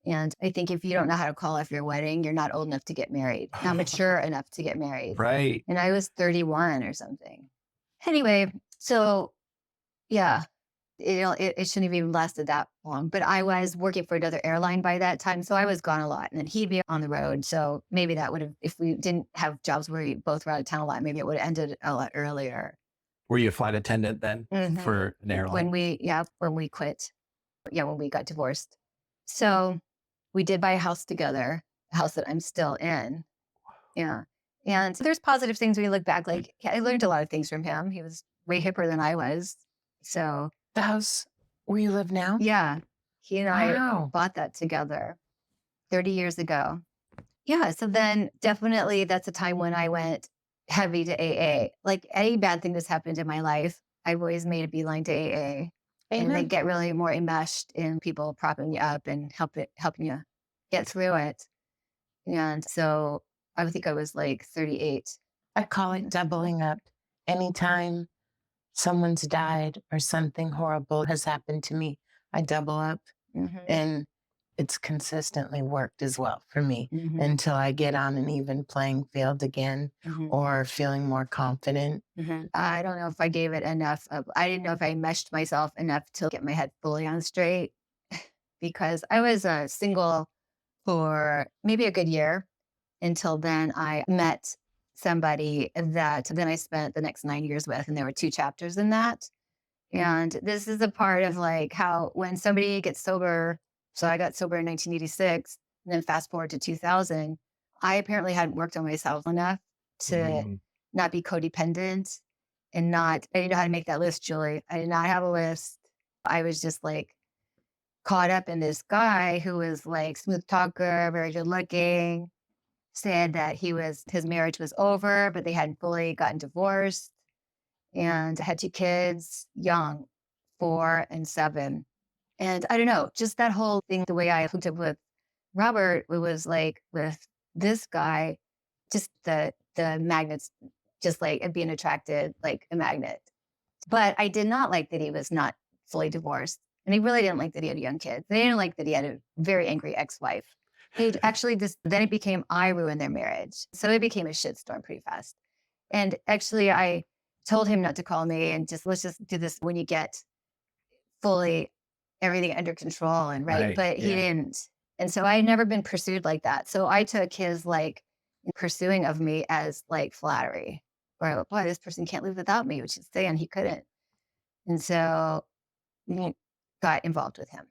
And I think if you don't know how to call off your wedding, you're not old enough to get married, not mature enough to get married. Right. And I was 31 or something. Anyway, so yeah, it shouldn't have even lasted that long. But I was working for another airline by that time. So I was gone a lot. And then he'd be on the road. So maybe that would have, if we didn't have jobs where we both were out of town a lot, maybe it would have ended a lot earlier. Were you a flight attendant then for an airline? When we quit. Yeah, when we got divorced. So we did buy a house together, a house that I'm still in. Yeah. And there's positive things when you look back. Like, I learned a lot of things from him. He was way hipper than I was. So the house where you live now? Yeah. He and I bought that together 30 years ago. Yeah. So then definitely that's a time when I went heavy to AA. Like any bad thing that's happened in my life, I've always made a beeline to AA. Amen. And they get really more enmeshed in people propping you up and helping you get through it. And so I think I was like 38. I call it doubling up. Anytime someone's died or something horrible has happened to me, I double up. Mm-hmm. And it's consistently worked as well for me until I get on an even playing field again or feeling more confident. I don't know if I gave it enough. I didn't know if I meshed myself enough to get my head fully on straight because I was single for maybe a good year until then I met somebody that then I spent the next 9 years with, and there were 2 chapters in that. And this is a part of like how when somebody gets sober. So I got sober in 1986, and then fast forward to 2000, I apparently hadn't worked on myself enough to not be codependent and I didn't know how to make that list, Julie. I did not have a list. I was just like caught up in this guy who was like smooth talker, very good looking, said that his marriage was over, but they hadn't fully gotten divorced and had 2 kids, young, 4 and 7. And I don't know, just that whole thing, the way I hooked up with Robert, it was like with this guy, just the magnets just like being attracted like a magnet. But I did not like that he was not fully divorced. And he really didn't like that he had young kids. They didn't like that he had a very angry ex-wife. He actually then it became I ruined their marriage. So it became a shitstorm pretty fast. And actually I told him not to call me and let's just do this when you get fully everything under control and right. But he didn't. And so I had never been pursued like that. So I took his like pursuing of me as like flattery. Or boy, this person can't live without me, which is saying he couldn't. And so I got involved with him.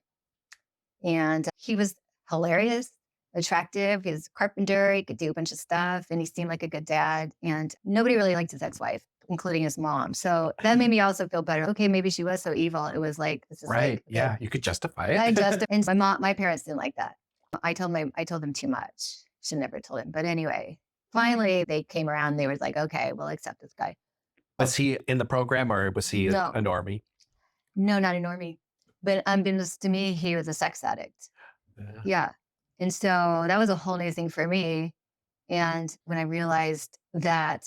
And he was hilarious, attractive. He was a carpenter. He could do a bunch of stuff. And he seemed like a good dad. And nobody really liked his ex-wife, including his mom. So that made me also feel better. Okay, maybe she was so evil. It was like, this is right. like, Yeah, you could justify it. And my parents didn't like that. I told them too much. Should never told him. But anyway, finally they came around. They were like, okay, we'll accept this guy. Was he in the program or was he a normie? No, not a normie. But unbeknownst to me, he was a sex addict. Yeah. And so that was a whole new thing for me. And when I realized that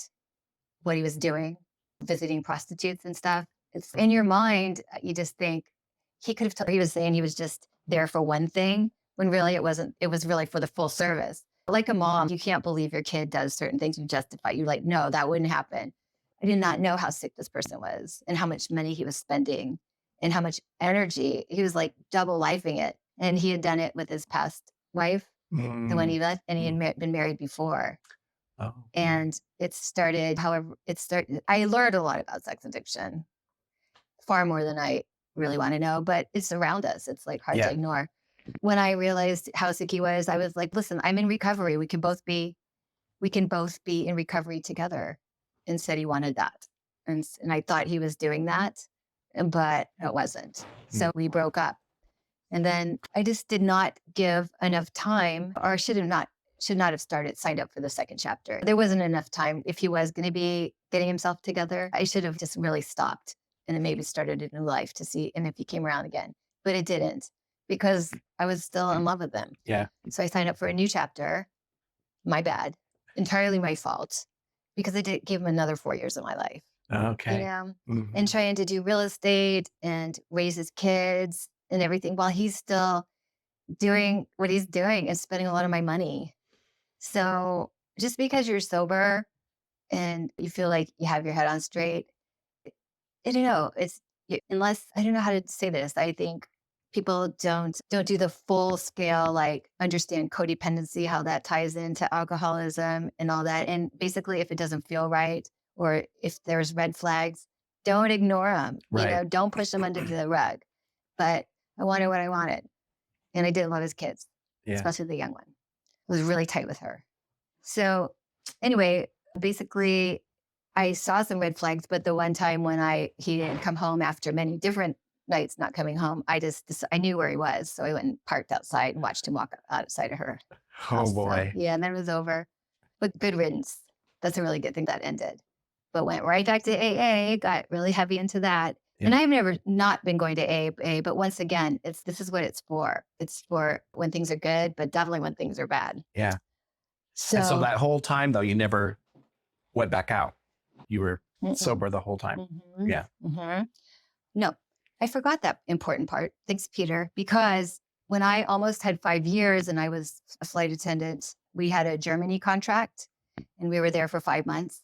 what he was doing, visiting prostitutes and stuff, it's in your mind, you just think he could have told, he was saying he was just there for one thing when really it wasn't. It was really for the full service. Like a mom, you can't believe your kid does certain things. You justify, you're like, no, that wouldn't happen. I did not know how sick this person was and how much money he was spending and how much energy. He was like double lifing it. And he had done it with his past wife, the one he left, and he had been married before. Oh. And I learned a lot about sex addiction, far more than I really want to know, but it's around us. It's like hard to ignore. When I realized how sick he was, I was like, listen, I'm in recovery. We can both be in recovery together. And said he wanted that. And I thought he was doing that, but it wasn't. So we broke up. And then I just did not give enough time, or should not have signed up for the second chapter. There wasn't enough time. If he was going to be getting himself together, I should have just really stopped and then maybe started a new life to see, and if he came around again. But it didn't, because I was still in love with him. Yeah. So I signed up for a new chapter. My bad. Entirely my fault, because I did give him another 4 years of my life. Okay. And trying to do real estate and raise his kids and everything while he's still doing what he's doing and spending a lot of my money. So just because you're sober and you feel like you have your head on straight, I don't know. Unless, I don't know how to say this. I think people don't do the full scale, like understand codependency, how that ties into alcoholism and all that. And basically, if it doesn't feel right, or if there's red flags, don't ignore them. Right. Don't push them under the rug. But I wanted what I wanted. And I did love his kids, especially the young one. I was really tight with her. So anyway, basically I saw some red flags, but the one time when he didn't come home after many different nights not coming home, I knew where he was. So I went and parked outside and watched him walk outside of her house. Oh boy. So, and then it was over. But good riddance. That's a really good thing that ended. But went right back to AA, got really heavy into that. Yeah. And I've never not been going to AA, but once again, this is what it's for. It's for when things are good, but definitely when things are bad. Yeah. So that whole time though, you never went back out. You were sober the whole time. Mm-hmm. Yeah. Mm-hmm. No, I forgot that important part. Thanks, Peter. Because when I almost had 5 years and I was a flight attendant, we had a Germany contract and we were there for 5 months.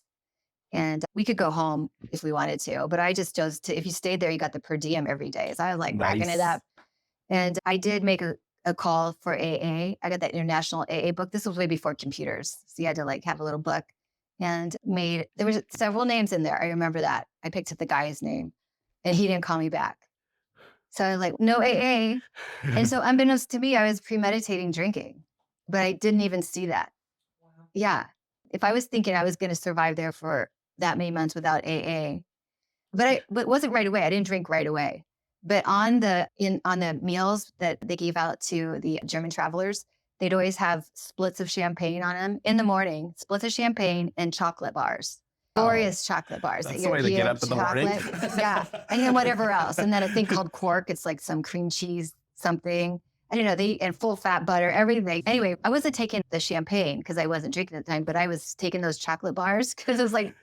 And we could go home if we wanted to, but I just chose to, if you stayed there, you got the per diem every day. So I was like racking it up. And I did make a call for AA. I got that international AA book. This was way before computers. So you had to like have a little book, and there was several names in there. I remember that. I picked up the guy's name and he didn't call me back. So I was like, no AA. And so unbeknownst to me, I was premeditating drinking, but I didn't even see that. Wow. Yeah. If I was thinking I was going to survive there for that many months without AA, but it wasn't right away. I didn't drink right away. But on the meals that they gave out to the German travelers, they'd always have splits of champagne on them in the morning, splits of champagne and chocolate bars, glorious chocolate bars. That's the way to get up in the morning. Yeah. And then whatever else. And then a thing called quark. It's like some cream cheese, something. I don't know, and full fat butter, everything. Anyway, I wasn't taking the champagne because I wasn't drinking at the time, but I was taking those chocolate bars because it was like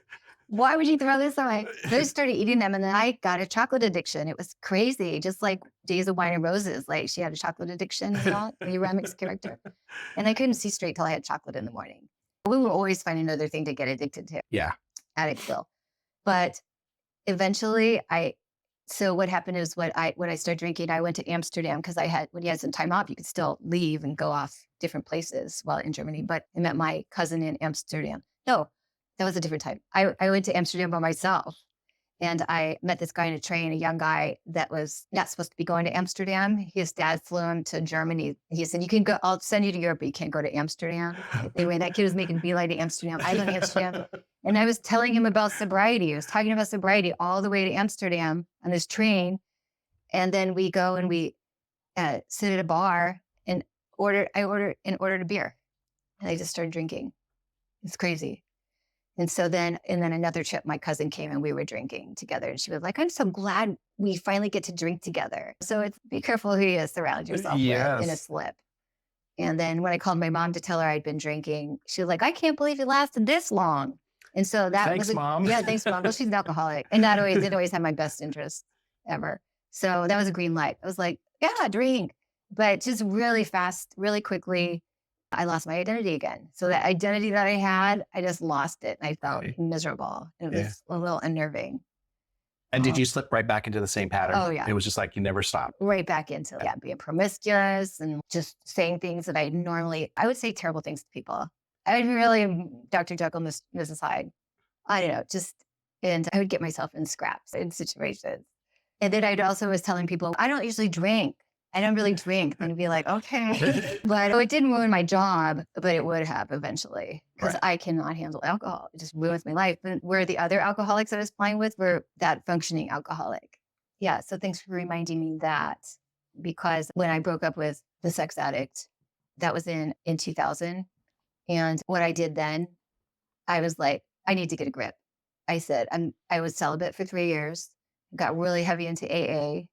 why would you throw this away? So I started eating them, and then I got a chocolate addiction. It was crazy, just like Days of Wine and Roses. Like she had a chocolate addiction, you know, the Remix character. And I couldn't see straight till I had chocolate in the morning. We will always find another thing to get addicted to. Yeah. Addicts will. But eventually so what happened is when I started drinking, I went to Amsterdam because when you had some time off, you could still leave and go off different places while in Germany. But I met my cousin in Amsterdam. No, that was a different time. I went to Amsterdam by myself, and I met this guy in a train, a young guy that was not supposed to be going to Amsterdam. His dad flew him to Germany. He said, "You can go, I'll send you to Europe, but you can't go to Amsterdam." Anyway, that kid was making beeline to Amsterdam. I live in Amsterdam. And I was telling him about sobriety. I was talking about sobriety all the way to Amsterdam on this train. And then we go and we sit at a bar and ordered a beer. And I just started drinking. It's crazy. And then another trip, my cousin came and we were drinking together. And she was like, "I'm so glad we finally get to drink together." So be careful who you surround yourself with in a slip. And then when I called my mom to tell her I'd been drinking, she was like, "I can't believe it lasted this long." And so thanks, Mom. Yeah, thanks, Mom. Well, she's an alcoholic and didn't always have my best interest ever. So that was a green light. I was like, yeah, drink. But just really fast, really quickly, I lost my identity again. So that identity that I had, I just lost it. And I felt miserable. It was a little unnerving. And did you slip right back into the same pattern? Oh, yeah. It was just like you never stopped. Right back into being promiscuous and just saying things that I would say terrible things to people. I would be really Dr. Jekyll, Mrs. Hyde. I don't know, and I would get myself in scraps in situations. And then I also was telling people, I don't usually drink. I don't really drink. And I'd be like, okay. But it didn't ruin my job, but it would have eventually because I cannot handle alcohol. It just ruins my life. And where the other alcoholics I was playing with were that functioning alcoholic. Yeah. So thanks for reminding me that, because when I broke up with the sex addict, that was in 2000. And what I did then, I was like, I need to get a grip. I said, I was celibate for 3 years, got really heavy into AA.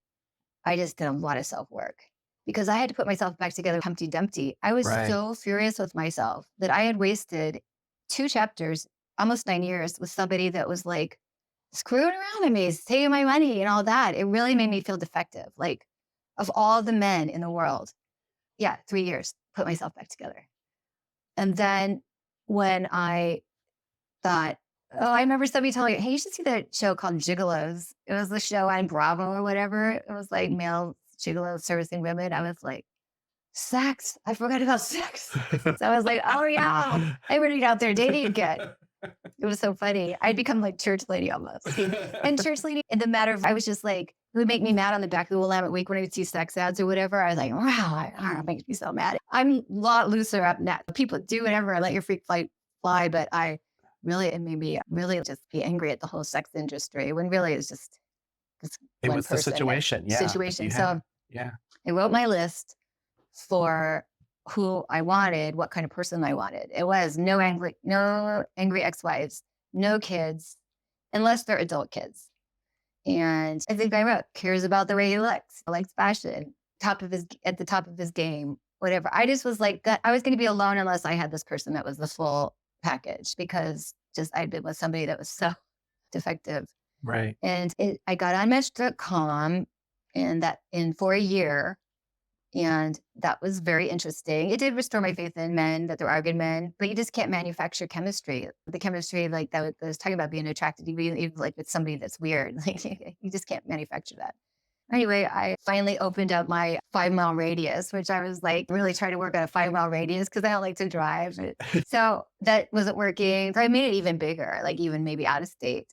I just did a lot of self-work because I had to put myself back together, Humpty Dumpty. I was so furious with myself that I had wasted 2 chapters, almost 9 years with somebody that was like screwing around with me, taking my money and all that. It really made me feel defective. Like of all the men in the world, 3 years, put myself back together. And then when I thought, I remember somebody telling me, "Hey, you should see that show called Gigolos." It was the show on Bravo or whatever. It was like male gigolos servicing women. I was like, sex. I forgot about sex. So I was like, oh yeah, I would be out there dating again. It was so funny. I'd become like church lady almost. And church lady, in the matter of, I was just like, it would make me mad on the back of the Willamette Week when I would see sex ads or whatever. I was like, wow, it makes me so mad. I'm a lot looser up now. People do whatever, let your freak fly, but it made me really just be angry at the whole sex industry when really it's just it one was the situation. So I wrote my list for who I wanted, what kind of person I wanted. It was no angry ex-wives, no kids, unless they're adult kids. And I think I wrote, cares about the way he looks, likes fashion, at the top of his game, whatever. I just was like, I was going to be alone unless I had this person that was the full package, because I'd been with somebody that was so defective. Right. And I got on Match.com for a year. And that was very interesting. It did restore my faith in men, that there are good men, but you just can't manufacture chemistry. The chemistry like that I was talking about, being attracted to, even like with somebody that's weird, like you just can't manufacture that. Anyway, I finally opened up my 5-mile radius, which I was like really trying to work on a 5-mile radius because I don't like to drive. So that wasn't working. So I made it even bigger, like even maybe out of state.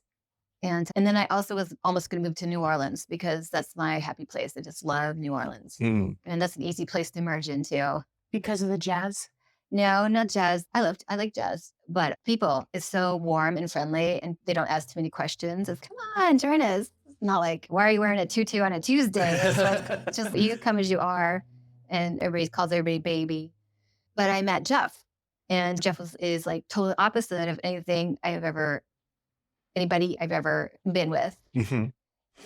And then I also was almost going to move to New Orleans because that's my happy place. I just love New Orleans. And that's an easy place to merge into. Because of the jazz? No, not jazz. I like jazz, but people is so warm and friendly and they don't ask too many questions. It's, come on, join us. It's not like, why are you wearing a tutu on a Tuesday? It's just you come as you are, and everybody calls everybody baby. But I met Jeff, and Jeff is like totally opposite of anybody I've ever been with.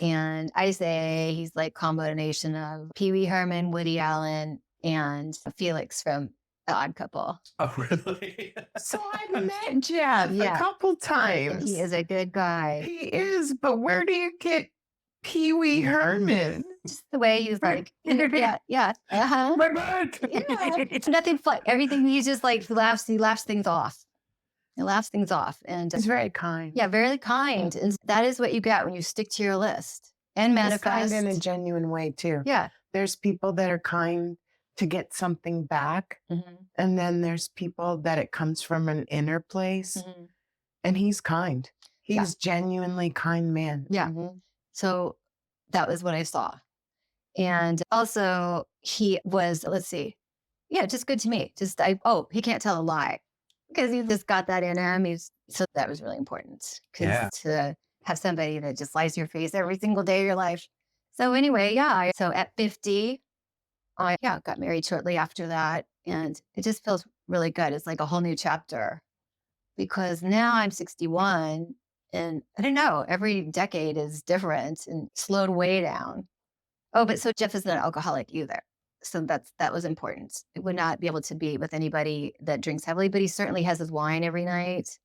And I say he's like combination of Pee Wee Herman, Woody Allen, and Felix from The Odd Couple. Oh, really? So I've met Jeff a couple times. He is a good guy. He is, but where do you get Pee Wee Herman? Just the way he's like, yeah. Uh-huh. My butt. Yeah. It's nothing fun. Everything, he just like he laughs things off. He laughs things off. And He's very kind. yeah, very kind. And that is what you get when you stick to your list and He's manifest. kind in a genuine way too. Yeah. There's people that are kind to get something back. And then there's people that it comes from an inner place. And he's kind. He's genuinely kind man. Yeah. So that was what I saw. And also he was, let's see. Yeah, just good to me. He can't tell a lie because he just got that in him. So that was really important because to have somebody that just lies to your face every single day of your life. So anyway, so at 50, I got married shortly after that. And it just feels really good. It's like a whole new chapter because now I'm 61 and I don't know, every decade is different and slowed way down. Oh, but so Jeff isn't an alcoholic either. So that was important. It would not be able to be with anybody that drinks heavily, but he certainly has his wine every night.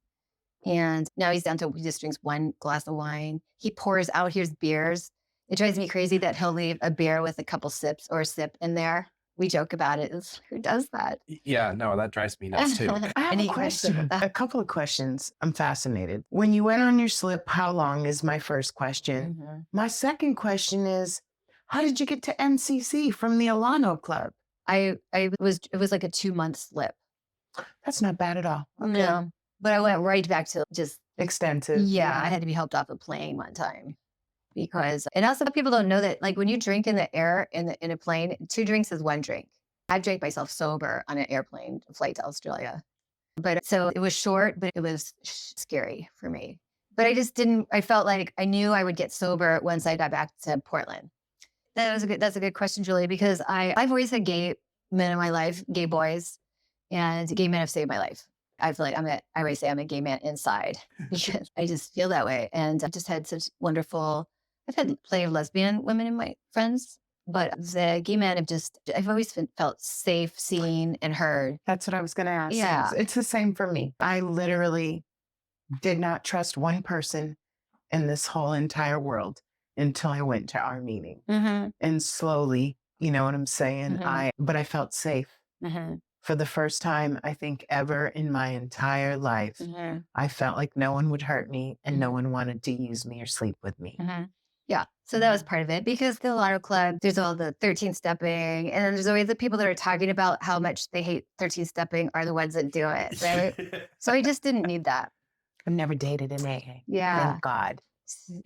And now he's down to, he just drinks one glass of wine. He pours out his beers. It drives me crazy that he'll leave a beer with a couple sips or a sip in there. We joke about it. Who does that? Yeah, no, that drives me nuts too. I have a question. A couple of questions. I'm fascinated. When you went on your slip, how long is my first question? My second question is, how did you get to NCC from the Alano Club? It was like a 2-month slip. That's not bad at all. Okay. No, but I went right back to just extensive. Yeah, I had to be helped off a plane one time because, and also people don't know that, like when you drink in the air in a plane, 2 drinks is 1 drink. I drank myself sober on an airplane flight to Australia, but so it was short, but it was scary for me. But I felt like I knew I would get sober once I got back to Portland. That's a good question, Julie, because I've always had gay men in my life, gay boys, and gay men have saved my life. I feel like I always say I'm a gay man inside because I just feel that way. And I've just had I've had plenty of lesbian women in my friends, but the gay men I've always felt safe, seen, and heard. That's what I was going to ask. Yeah. It's the same for me. I literally did not trust one person in this whole entire world until I went to our meeting. And slowly, you know what I'm saying? But I felt safe. For the first time, I think ever in my entire life, I felt like no one would hurt me and no one wanted to use me or sleep with me. Yeah. So that was part of it because the Lotto Club, there's all the 13 stepping, and then there's always the people that are talking about how much they hate 13 stepping are the ones that do it. Right? So I just didn't need that. I've never dated an AA. Yeah. Thank God.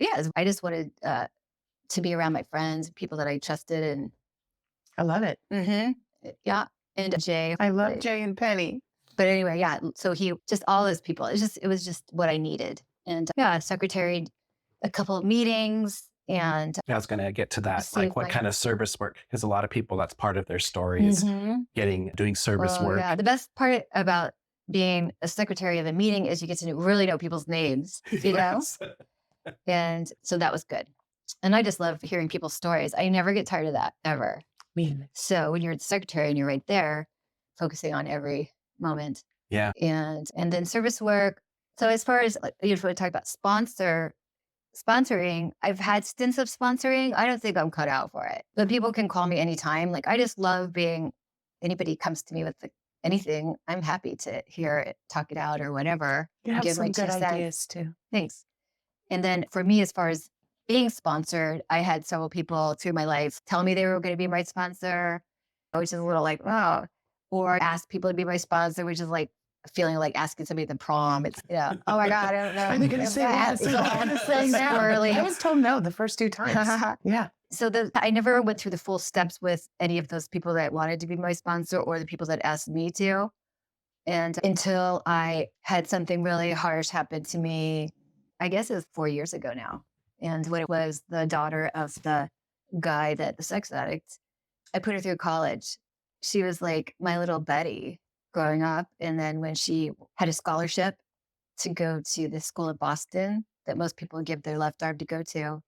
Yeah. I just wanted to be around my friends, people that I trusted. And I love it. Yeah. And Jay. I love Jay and Penny. But anyway, yeah. So he just all those people. It was just what I needed. And yeah, secretaried a couple of meetings. And I was going to get to that, like what kind of service work? Because a lot of people, that's part of their story is doing service work. Yeah, the best part about being a secretary of a meeting is you get to really know people's names, you know? And so that was good. And I just love hearing people's stories. I never get tired of that, ever. So when you're the secretary and you're right there, focusing on every moment. Yeah. And then service work. So as far as you talk about sponsoring, I've had stints of sponsoring. I don't think I'm cut out for it, but people can call me anytime. Like I just love anybody comes to me with anything, I'm happy to hear it, talk it out or whatever. You have some good ideas too. Thanks. And then for me, as far as being sponsored, I had several people through my life tell me they were going to be my sponsor, which is a little like, wow. Or ask people to be my sponsor, which is like feeling like asking somebody at the prom. It's, oh my God, I don't know. Are they going to say yes? I was told no the first 2 times. Yeah. So I never went through the full steps with any of those people that wanted to be my sponsor or the people that asked me to. And until I had something really harsh happen to me, I guess it was 4 years ago now. And when it was the daughter of the guy the sex addict, I put her through college. She was like my little Betty growing up. And then when she had a scholarship to go to this school in Boston that most people give their left arm to go to,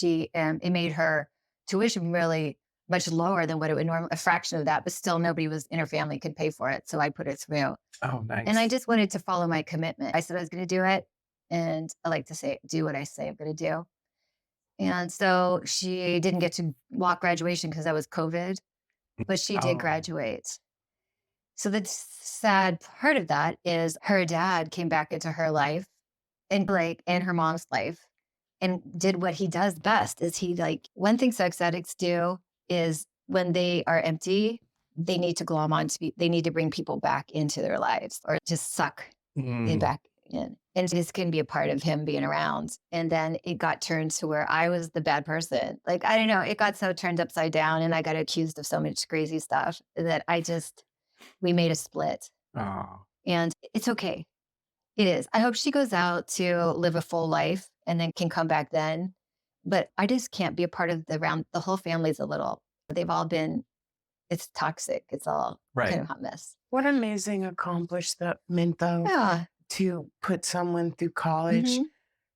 it made her tuition really much lower than what it would normally, a fraction of that, but still nobody was in her family could pay for it. So I put it through. Oh, nice. And I just wanted to follow my commitment. I said I was going to do it. And I like to say, do what I say I'm going to do. And so she didn't get to walk graduation because that was COVID, but she did graduate. So the sad part of that is her dad came back into her life and her mom's life and did what he does best is one thing sex addicts do is when they are empty, they need to glom on they need to bring people back into their lives or just suck it back in. And this can be a part of him being around. And then it got turned to where I was the bad person. Like, I don't know, it got so turned upside down and I got accused of so much crazy stuff that we made a split. Oh. And it's okay. It is. I hope she goes out to live a full life and then can come back then. But I just can't be a part of the whole family's they've all been, it's toxic. It's all kind of a hot mess. What amazing accomplishment though. Yeah. To put someone through college.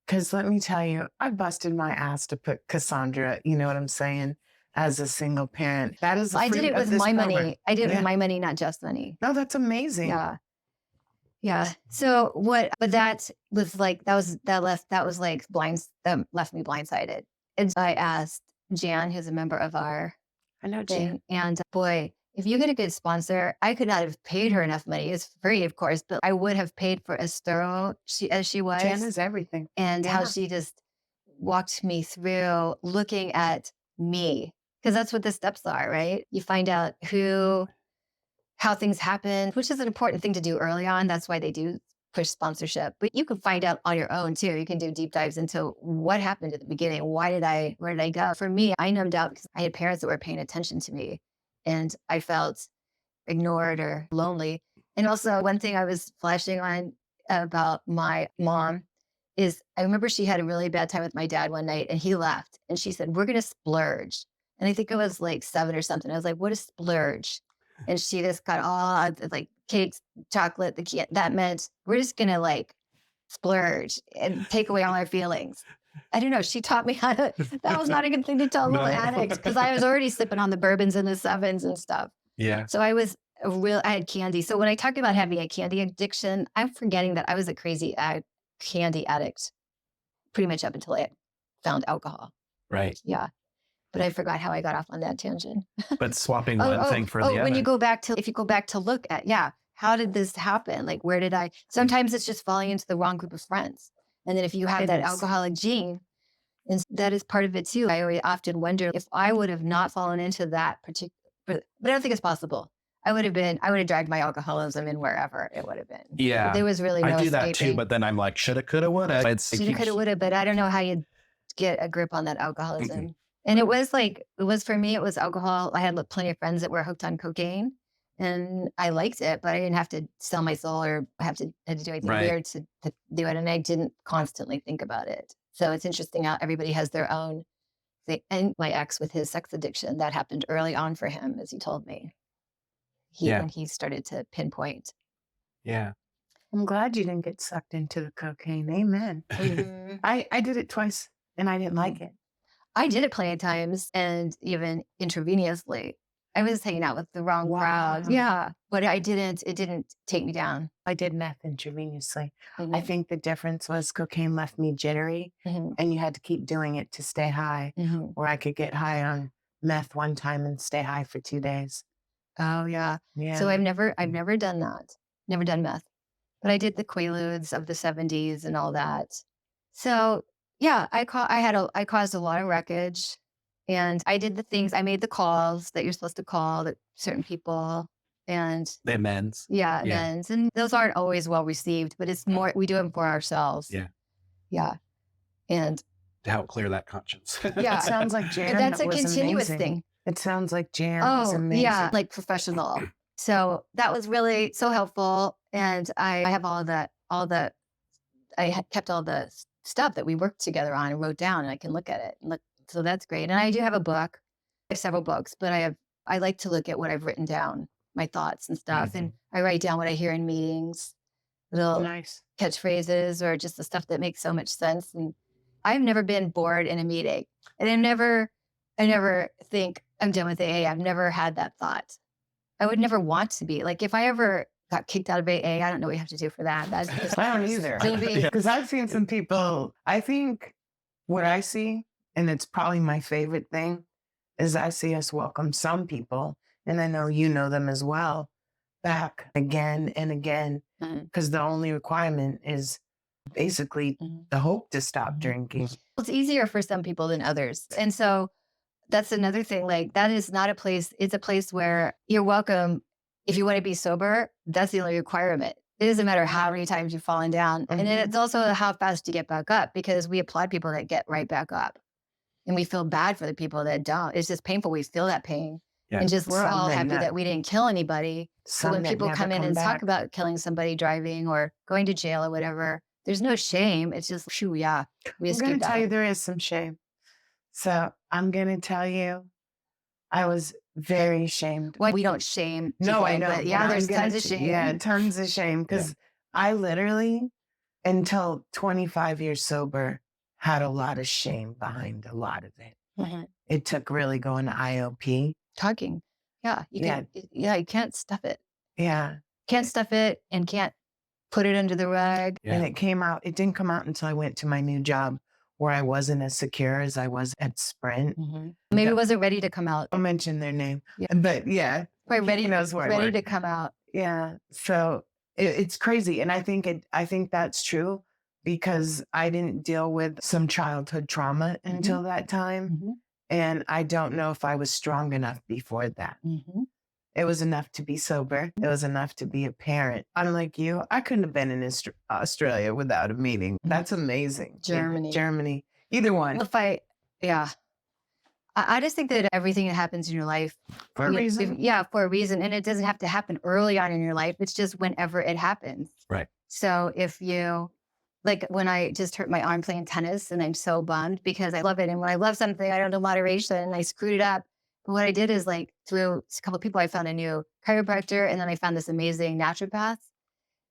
Because let me tell you, I busted my ass to put Cassandra, you know what I'm saying, as a single parent. That is the I did it with my money. I did it with my money, not just money. No, that's amazing. Yeah. Yeah. So but that was like, that left me blindsided. And I asked Jan, who's a member of our I know thing, Jan. and boy, if you get a good sponsor, I could not have paid her enough money. It's free, of course, but I would have paid for as thorough as she was. Jan is everything. And how she just walked me through looking at me. Because that's what the steps are, right? You find out how things happen, which is an important thing to do early on. That's why they do push sponsorship. But you can find out on your own too. You can do deep dives into what happened at the beginning. Where did I go? For me, I numbed out because I had parents that were paying attention to me. And I felt ignored or lonely. And also one thing I was flashing on about my mom is I remember she had a really bad time with my dad one night and he left and she said, we're going to splurge. And I think it was like 7 or something. I was like, what is splurge? And she just got all like cakes, chocolate, that meant we're just going to splurge and take away all our feelings. I don't know. She taught me how to, that was not a good thing to tell little addicts because I was already sipping on the bourbons and the 7s and stuff. Yeah. So I had candy. So when I talk about having a candy addiction, I'm forgetting that I was a crazy candy addict pretty much up until I found alcohol. Right. Yeah. But I forgot how I got off on that tangent. But swapping one thing for the other. When you go back to look at, how did this happen? Like, where did sometimes it's just falling into the wrong group of friends. And then if you have that alcoholic gene, and that is part of it too. I often wonder if I would have not fallen into that particular, but I don't think it's possible. I would have dragged my alcoholism in wherever it would have been. Yeah. There was really no I do escaping. that too, but then I'm like, shoulda, coulda, woulda. Shoulda, coulda, woulda, but I don't know how you get a grip on that alcoholism. And it was for me, it was alcohol. I had plenty of friends that were hooked on cocaine and I liked it, but I didn't have to sell my soul or had to do anything weird to do it. And I didn't constantly think about it. So it's interesting how everybody has their own thing. And my ex with his sex addiction, that happened early on for him, as he told me. When he started to pinpoint. Yeah. I'm glad you didn't get sucked into the cocaine. Amen. I did it twice and I didn't like it. I did it plenty of times and even intravenously. I was hanging out with the wrong crowd. Yeah. But it didn't take me down. I did meth intravenously. I think the difference was cocaine left me jittery and you had to keep doing it to stay high. Or I could get high on meth one time and stay high for 2 days. Oh yeah. Yeah. So I've never done that. Never done meth. But I did the Quaaludes of the 70s and all that. So yeah, I caused a lot of wreckage and I did the things, I made the calls that you're supposed to call certain people and the amends. Yeah, amends. And those aren't always well received, but it's more, we do them for ourselves. Yeah. Yeah. And to help clear that conscience. Yeah. It sounds like Jan. That's a continuous thing. It sounds like Jan was amazing. Yeah, like professional. So that was really so helpful. And I have I kept all the stuff that we worked together on and wrote down and I can look at it. So that's great. And I do have a book. I have several books, but I like to look at what I've written down, my thoughts and stuff. And I write down what I hear in meetings, little catchphrases or just the stuff that makes so much sense. And I've never been bored in a meeting. And I never think I'm done with AA. I've never had that thought. I would never want to be. Like if I ever got kicked out of AA, I don't know what you have to do for that. That's just I don't either. maybe. Because I've seen some people, I think what I see, and it's probably my favorite thing, is I see us welcome some people, and I know you know them as well, back again and again, because the only requirement is basically the hope to stop drinking. It's easier for some people than others. And so that's another thing. Like that is not a place, it's a place where you're welcome. If you want to be sober, that's the only requirement. It doesn't matter how many times you've fallen down. And then it's also how fast you get back up, because we applaud people that get right back up. And we feel bad for the people that don't. It's just painful. We feel that pain. Yeah. And just we're Some all that happy not- that we didn't kill anybody. So Some when that people never come in and back. talk about killing somebody driving or going to jail or whatever, there's no shame. It's just, shoo, yeah, we I'm going escaped to tell you that. there is some shame. So I'm going to tell you, I was very ashamed. Well, we don't shame people, No, I know. but yeah, but there's I'm gonna tons of shame. Yeah, tons of shame. Because I literally, until 25 years sober, had a lot of shame behind a lot of it. Mhm. It took really going to IOP. Talking. Yeah. You can't stuff it. Yeah. Can't stuff it and can't put it under the rug. Yeah. And it came out, it didn't come out until I went to my new job where I wasn't as secure as I was at Sprint. Maybe it wasn't ready to come out. I'll mention their name. Yeah. But yeah, Right, Kiki knows where I ready work. to come out. Yeah. So it's crazy. And I think that's true because I didn't deal with some childhood trauma until that time. And I don't know if I was strong enough before that. It was enough to be sober. It was enough to be a parent. Unlike you, I couldn't have been in Australia without a meeting. That's amazing. Germany. Either one. Yeah. I just think that everything that happens in your life. For a reason. Yeah, for a reason. And it doesn't have to happen early on in your life. It's just whenever it happens. Right. So if you, like when I just hurt my arm playing tennis and I'm so bummed because I love it. And when I love something, I don't know moderation and I screwed it up. But what I did is like through a couple of people, I found a new chiropractor and then I found this amazing naturopath.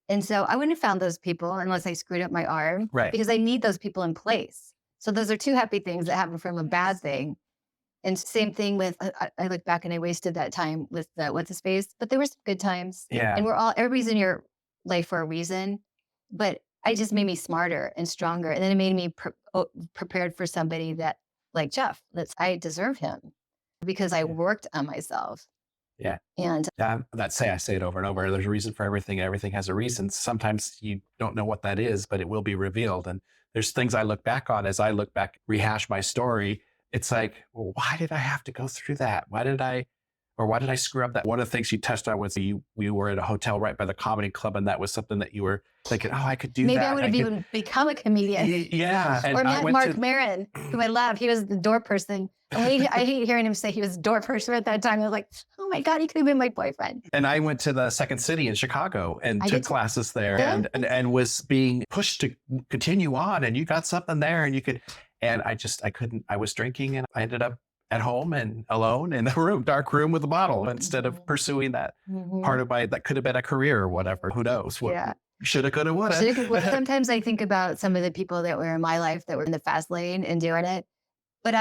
And so I wouldn't have found those people unless I screwed up my arm. Right. Because I need those people in place. So those are two happy things that happen from a bad thing. And same thing with, I look back and I wasted that time with the what's his face, but there were some good times. Yeah. And everybody's in your life for a reason, but it just made me smarter and stronger. And then it made me prepared for somebody that like Jeff, I deserve him because I worked on myself. Yeah. And I say it over and over. There's a reason for everything. Everything has a reason. Sometimes you don't know what that is, but it will be revealed. And there's things I look back on as I look back, rehash my story. It's like, well, why did I have to go through that? Why did I screw up that? One of the things you touched on was we were at a hotel right by the comedy club, and that was something that you were thinking, oh, I could do maybe that. I would have even become a comedian. Yeah. And or I met went Mark Maron, who I love. He was the door person. I hate hearing him say he was a door person at that time. I was like, oh my God, he could have been my boyfriend. And I went to the Second City in Chicago and took classes there and was being pushed to continue on. And you got something there and you could, and I couldn't, I was drinking and I ended up at home and alone in a dark room with a bottle instead of pursuing that part of that could have been a career or whatever. Who knows? Shoulda, coulda, woulda. Sometimes I think about some of the people that were in my life that were in the fast lane and doing it, but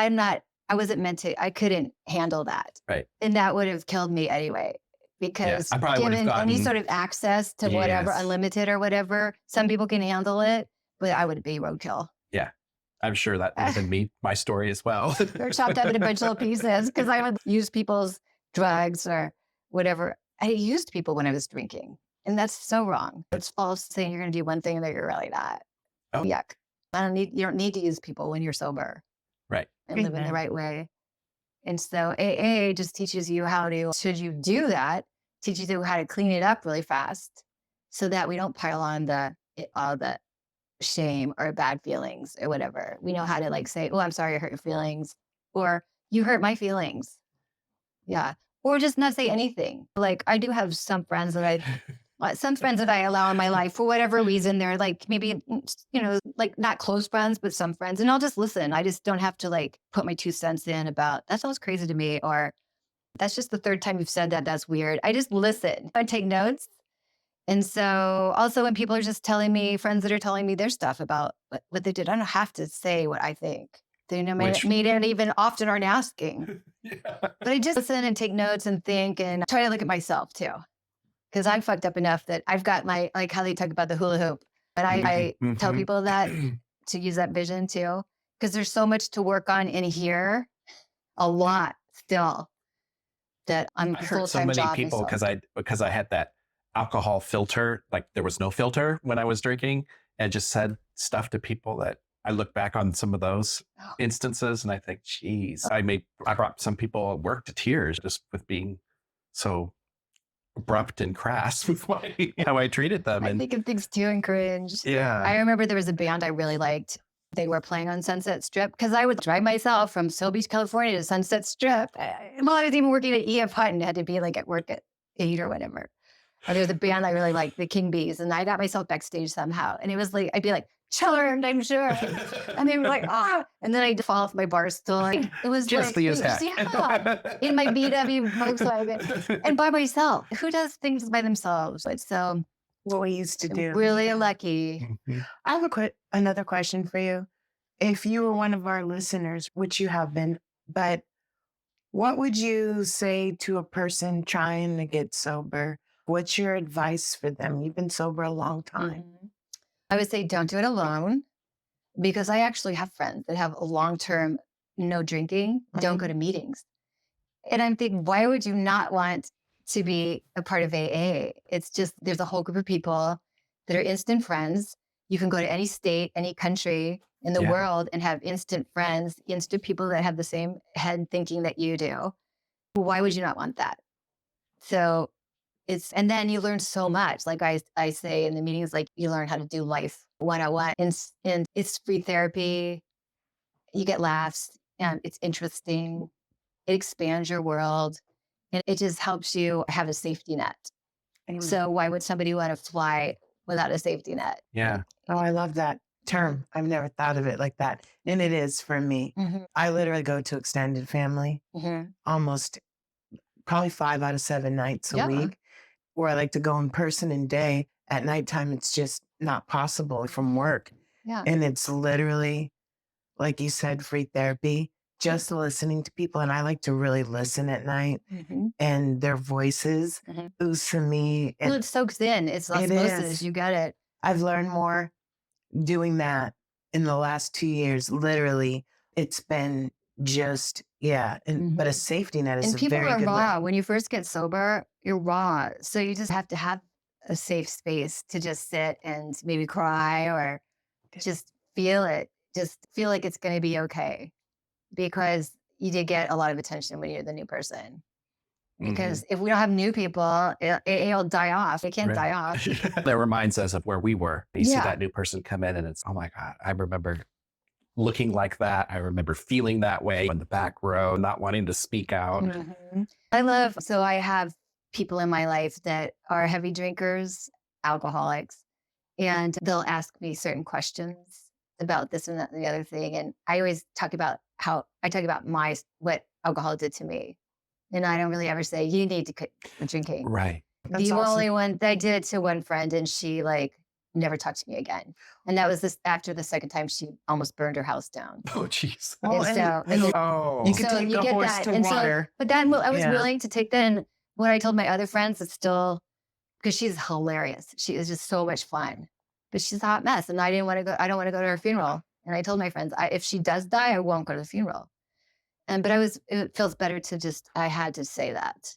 I wasn't meant to, I couldn't handle that. Right. And that would have killed me anyway, because given any sort of access to whatever, unlimited or whatever, some people can handle it, but I would be roadkill. Yeah. I'm sure that would have been me, my story as well. Or chopped up in a bunch of little pieces because I would use people's drugs or whatever. I used people when I was drinking, and that's so wrong. It's false saying you're going to do one thing that you're really not. Oh. Yuck. You don't need to use people when you're sober. Right. And live in the right way. And so AA just teaches you should you do that, teaches you how to clean it up really fast so that we don't pile on all the shame or bad feelings or whatever. We know how to say, oh, I'm sorry I hurt your feelings, or you hurt my feelings. Yeah. Or just not say anything. Like I do have some friends that I allow in my life for whatever reason. They're maybe, not close friends, but some friends. And I'll just listen. I just don't have to put my 2 cents in about, that sounds crazy to me. Or that's just the third time you've said that. That's weird. I just listen. I take notes. And so also when people are just telling me, friends that are telling me their stuff about what they did, I don't have to say what I think. They Which- may not even often aren't asking. Yeah. But I just listen and take notes and think and try to look at myself too. Because I'm fucked up enough that I've got my, like how they talk about the hula hoop. But I tell people that to use that vision too. Because there's so much to work on in here, a lot still, that I'm I a hurt so full-time many job people myself. because I had that alcohol filter, like there was no filter when I was drinking, and just said stuff to people that I look back on some of those instances and I think, geez, I brought some people at work to tears just with being so abrupt and crass with how I treated them. I And think of things too and cringe. yeah, I remember there was a band I really liked. They were playing on Sunset Strip because I would drive myself from Seal Beach, California to Sunset Strip. Well, I was even working at E.F. Hutton. Had to be like at work at 8 or whatever. Or there was a band I really liked, the King Bees, and I got myself backstage somehow. And it was like, I'd be like, charmed, I'm sure. And they were like, ah. And then I'd fall off my bar stool. Like, it was just like, the use hack. yeah, in my VW Volkswagen and by myself. Who does things by themselves? But so What we used to do. really lucky. I have another question for you. If you were one of our listeners, which you have been, but what would you say to a person trying to get sober? What's your advice for them? You've been sober a long time. I would say don't do it alone, because I actually have friends that have a long-term no drinking, don't go to meetings. And I'm thinking, why would you not want to be a part of AA? It's just, there's a whole group of people that are instant friends. You can go to any state, any country in the world and have instant friends, instant people that have the same head thinking that you do. Why would you not want that? So and then you learn so much. Like I say in the meetings, like you learn how to do life 101, and it's free therapy. You get laughs and it's interesting. It expands your world and it just helps you have a safety net. So why would somebody want to fly without a safety net? Yeah. Oh, I love that term. I've never thought of it like that. And it is for me. I literally go to extended family almost probably 5 out of 7 nights a week, where I like to go in person and day. At nighttime, it's just not possible from work. Yeah. And it's literally, like you said, free therapy, just listening to people. And I like to really listen at night and their voices ooze for me. Well, it soaks in. It's osmosis. You get it. I've learned more doing that in the last 2 years. Literally, it's been just, but a safety net is and a people very are good raw. way. When you first get sober, you're raw. So you just have to have a safe space to just sit and maybe cry or just feel it. Just feel like it's going to be okay, because you did get a lot of attention when you're the new person. Because if we don't have new people, it'll die off. It can't die off. That reminds us of where we were. You see that new person come in and it's, oh my God, I remember looking like that. I remember feeling that way in the back row, not wanting to speak out. So I have people in my life that are heavy drinkers, alcoholics, and they'll ask me certain questions about this and that and the other thing. And I always talk about what alcohol did to me. And I don't really ever say, you need to quit drinking. Right. That's The awesome. only one that I did it to one friend, and she never talked to me again. And that was after the second time she almost burned her house down. Oh, jeez. Well, you can take a horse to water. But then I was willing to take that. And what I told my other friends, it's still, because she's hilarious. She is just so much fun, but she's a hot mess. And I don't want to go to her funeral. And I told my friends, if she does die, I won't go to the funeral. But it feels better to I had to say that.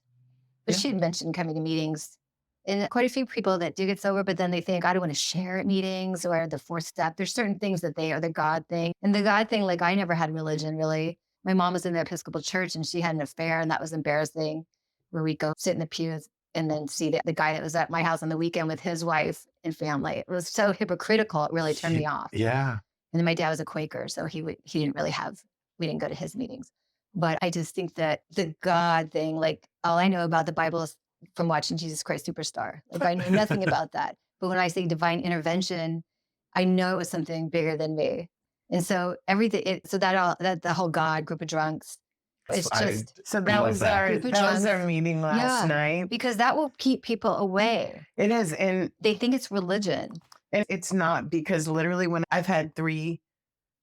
But she had mentioned coming to meetings, and quite a few people that do get sober, but then they think, I don't want to share at meetings or the fourth step. There's certain things that they are the God thing. And the God thing, like I never had religion really. My mom was in the Episcopal Church and she had an affair, and that was embarrassing, where we go sit in the pews and then see the guy that was at my house on the weekend with his wife and family. It was so hypocritical. It really turned me off. Yeah. And then my dad was a Quaker, so we didn't go to his meetings. But I just think that the God thing, like all I know about the Bible is from watching Jesus Christ Superstar. Like I know nothing about that. But when I say divine intervention, I know it was something bigger than me. And so the whole God group of drunks, it's just. So that was our meeting last night. Because that will keep people away. It is. And they think it's religion. And it's not, because literally when I've had 3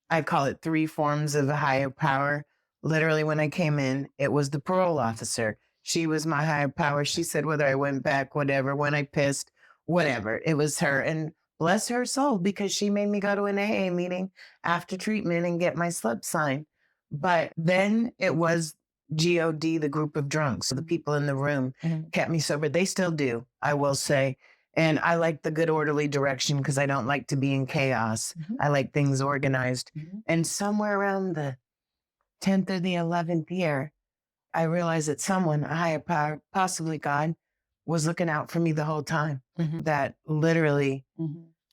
I call it 3 forms of a higher power. Literally, when I came in, it was the parole officer. She was my higher power. She said whether I went back, whatever, when I pissed, whatever, it was her. And bless her soul, because she made me go to an AA meeting after treatment and get my slip signed. But then it was GOD, the group of drunks, the people in the room kept me sober. They still do, I will say. And I like the good orderly direction because I don't like to be in chaos. I like things organized. And somewhere around the 10th or the 11th year, I realized that someone, a higher power, possibly God, was looking out for me the whole time. That literally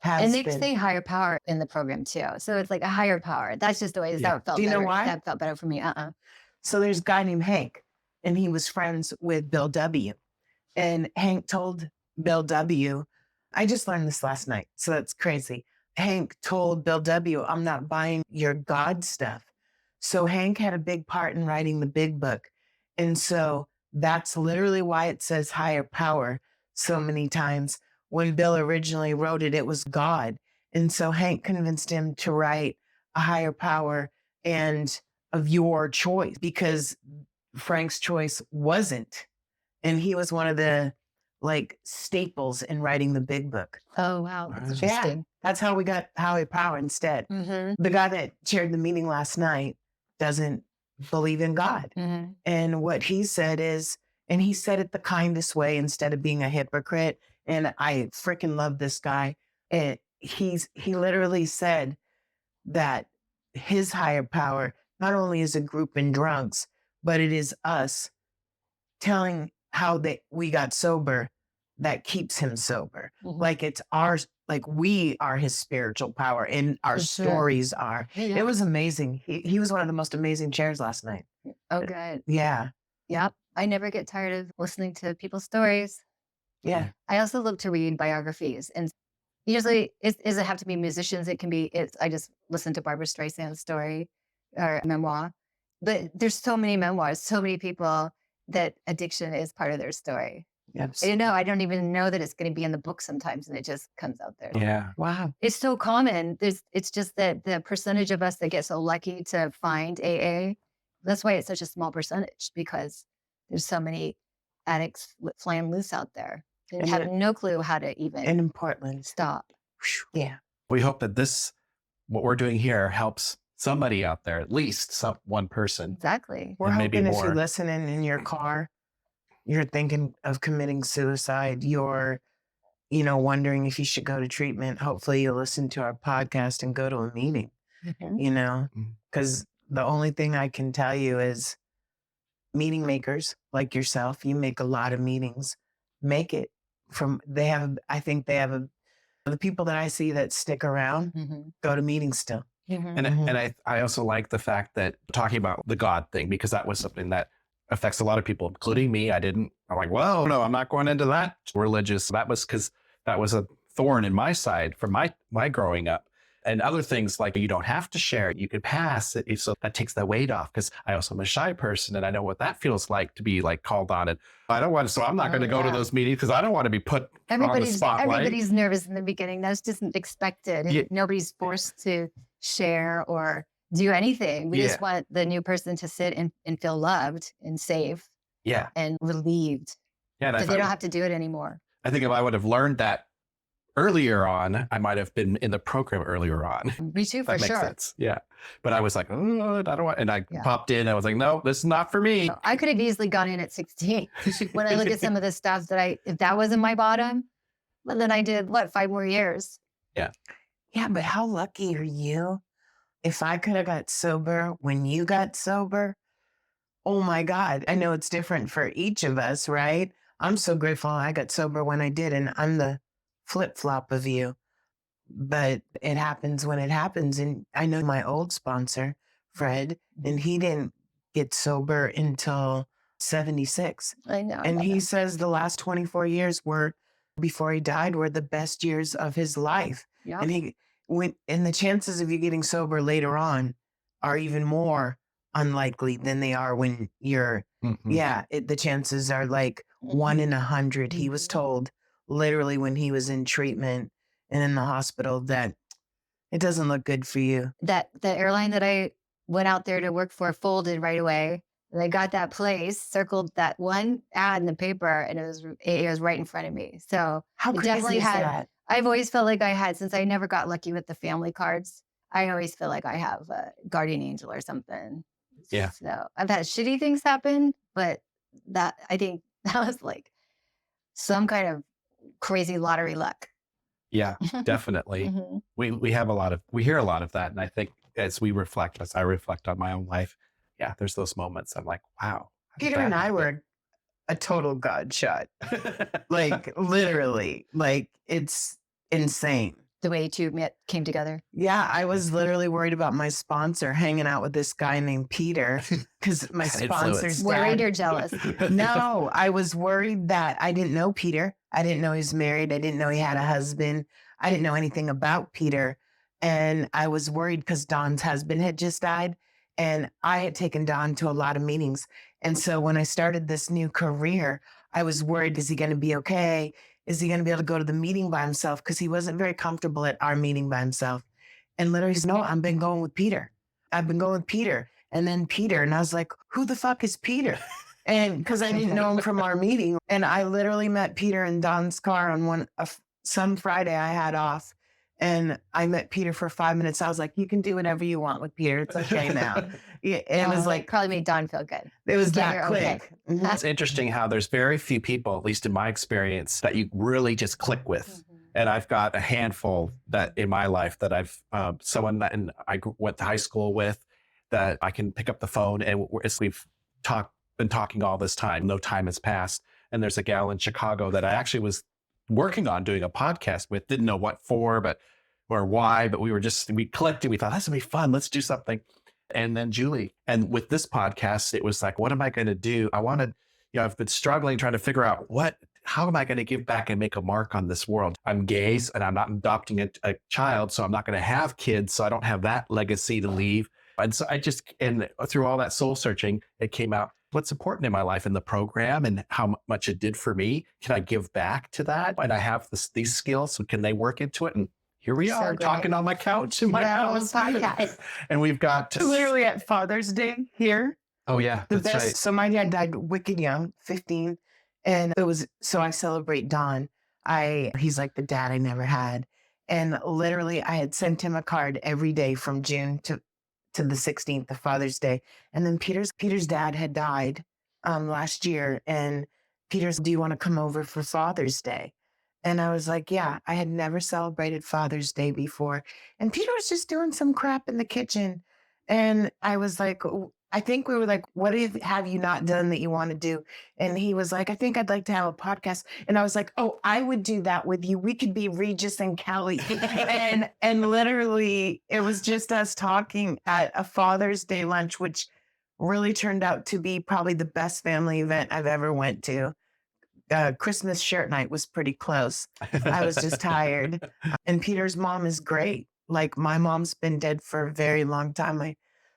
has And they been. say higher power in the program too. So it's like a higher power. That's just the way that felt Do you better. know why? That felt better for me. So there's a guy named Hank, and he was friends with Bill W. And Hank told Bill W. I just learned this last night, so that's crazy. Hank told Bill W., I'm not buying your God stuff. So Hank had a big part in writing the big book. And so that's literally why it says higher power so many times. When Bill originally wrote it, it was God. And so Hank convinced him to write a higher power and of your choice, because Frank's choice wasn't. And he was one of the staples in writing the big book. Oh, wow. That's interesting. Yeah, that's how we got higher power instead. The guy that chaired the meeting last night doesn't believe in God. And what he said is, and he said it the kindest way instead of being a hypocrite. And I freaking love this guy. And he literally said that his higher power not only is a group in drunks, but it is us telling how we got sober that keeps him sober. Like it's ours, like we are his spiritual power and our stories are. It was amazing. He was one of the most amazing chairs last night. Oh, good. Yeah. Yep. I never get tired of listening to people's stories. Yeah. I also love to read biographies, and usually it doesn't have to be musicians. It can be, I just listened to Barbara Streisand's story or memoir, but there's so many memoirs, so many people that addiction is part of their story. Yes. I don't even know that it's going to be in the book sometimes, and it just comes out there. Yeah. Wow. It's so common. It's just that the percentage of us that get so lucky to find AA, that's why it's such a small percentage, because there's so many addicts flying loose out there and have no clue how to even and in Portland stop. Yeah. We hope that what we're doing here helps somebody out there, at least one person. Exactly. We're And hoping maybe if more. you're listening in your car, you're thinking of committing suicide, you're, wondering if you should go to treatment. Hopefully you'll listen to our podcast and go to a meeting, because the only thing I can tell you is meeting makers like yourself, you make a lot of meetings, make it I think they have the people that I see that stick around go to meetings still. And I also like the fact that talking about the God thing, because that was something that affects a lot of people, including me. I'm like, well, no, I'm not going into that religious. That was because that was a thorn in my side from my growing up. And other things like you don't have to share it, you could pass it. So that takes the weight off, because I also am a shy person and I know what that feels like to be called on. And I don't want to, so I'm not going to go to those meetings because I don't want to be put on the spotlight. Everybody's nervous in the beginning. That's just expected. Nobody's forced to share or do anything. We just want the new person to sit and feel loved and safe. Yeah. And relieved. Yeah. Because they don't have to do it anymore. I think if I would have learned that earlier on, I might have been in the program earlier on. Me too, for that sure. Makes sense. Yeah. But I was like, oh, I don't want, and I popped in. I was like, no, this is not for me. I could have easily gone in at 16. When I look at some of the stuff if that wasn't my bottom, well, then I did 5 more years. Yeah. Yeah. But how lucky are you? If I could have got sober when you got sober, oh my God. I know it's different for each of us, right? I'm so grateful I got sober when I did, and I'm the flip-flop of you. But it happens when it happens. And I know my old sponsor, Fred, and he didn't get sober until 76. I know. And he says the last 24 years before he died, were the best years of his life. Yeah. And the chances of you getting sober later on are even more unlikely than they are when you're, the chances are 1 in 100. He was told literally when he was in treatment and in the hospital that It doesn't look good for you. The airline that I went out there to work for folded right away. And I got that place, circled that one ad in the paper, and it was right in front of me. So How it crazy definitely is had. that? I've always felt like I had, since I never got lucky with the family cards. I always feel like I have a guardian angel or something. Yeah. So I've had shitty things happen, but I think that was like some kind of crazy lottery luck. Yeah, definitely. We hear a lot of that. And I think as I reflect on my own life, yeah, there's those moments. I'm like, wow. Peter and I were a total God shot. Like literally, like it's insane. The way you two came together. Yeah, I was literally worried about my sponsor hanging out with this guy named Peter because my sponsor's worried dad. or jealous? No, I was worried that I didn't know Peter. I didn't know he was married. I didn't know he had a husband. I didn't know anything about Peter. And I was worried because Don's husband had just died. And I had taken Don to a lot of meetings. And so when I started this new career, I was worried, is he going to be okay? Is he going to be able to go to the meeting by himself? Because he wasn't very comfortable at our meeting by himself. And literally, he said, no, I've been going with Peter. I've been going with Peter. And then Peter. And I was like, who the fuck is Peter? And because I didn't know him from our meeting. And I literally met Peter in Don's car on some Friday I had off. And I met Peter for 5 minutes. I was like, you can do whatever you want with Peter. It's okay now. Yeah, and it was like, probably made Don feel good. it was that you're quick. okay. It's interesting how there's very few people, at least in my experience, that you really just click with. And I've got a handful that in my life that I've someone that I went to high school with that I can pick up the phone and we've been talking all this time. No time has passed. And there's a gal in Chicago that I actually was working on doing a podcast with, didn't know what for, or why, but we clicked and we thought, that's gonna be fun. Let's do something. And then Julie, and with this podcast, it was like, what am I going to do? I've been struggling, trying to figure out how am I going to give back and make a mark on this world? I'm gay and I'm not adopting a child, so I'm not going to have kids. So I don't have that legacy to leave. And so and through all that soul searching, it came out what's important in my life in the program and how much it did for me. Can I give back to that? And I have these skills, so can they work into it? And here we are talking on my couch in my house. And we've got literally at Father's Day here. Oh yeah, the that's best. right. So my dad died wicked young, 15. And so I celebrate Don. He's like the dad I never had. And literally I had sent him a card every day from June to the 16th of Father's Day. And then Peter's dad had died last year. And Peter's, do you want to come over for Father's Day? And I was like, yeah, I had never celebrated Father's Day before. And Peter was just doing some crap in the kitchen. And I was like, I think we were like, what have you not done that you want to do? And he was like, I think I'd like to have a podcast. And I was like, oh, I would do that with you. We could be Regis and Kelly. and literally it was just us talking at a Father's Day lunch, which really turned out to be probably the best family event I've ever went to. Christmas shirt night was pretty close. I was just tired. And Peter's mom is great. Like my mom's been dead for a very long time.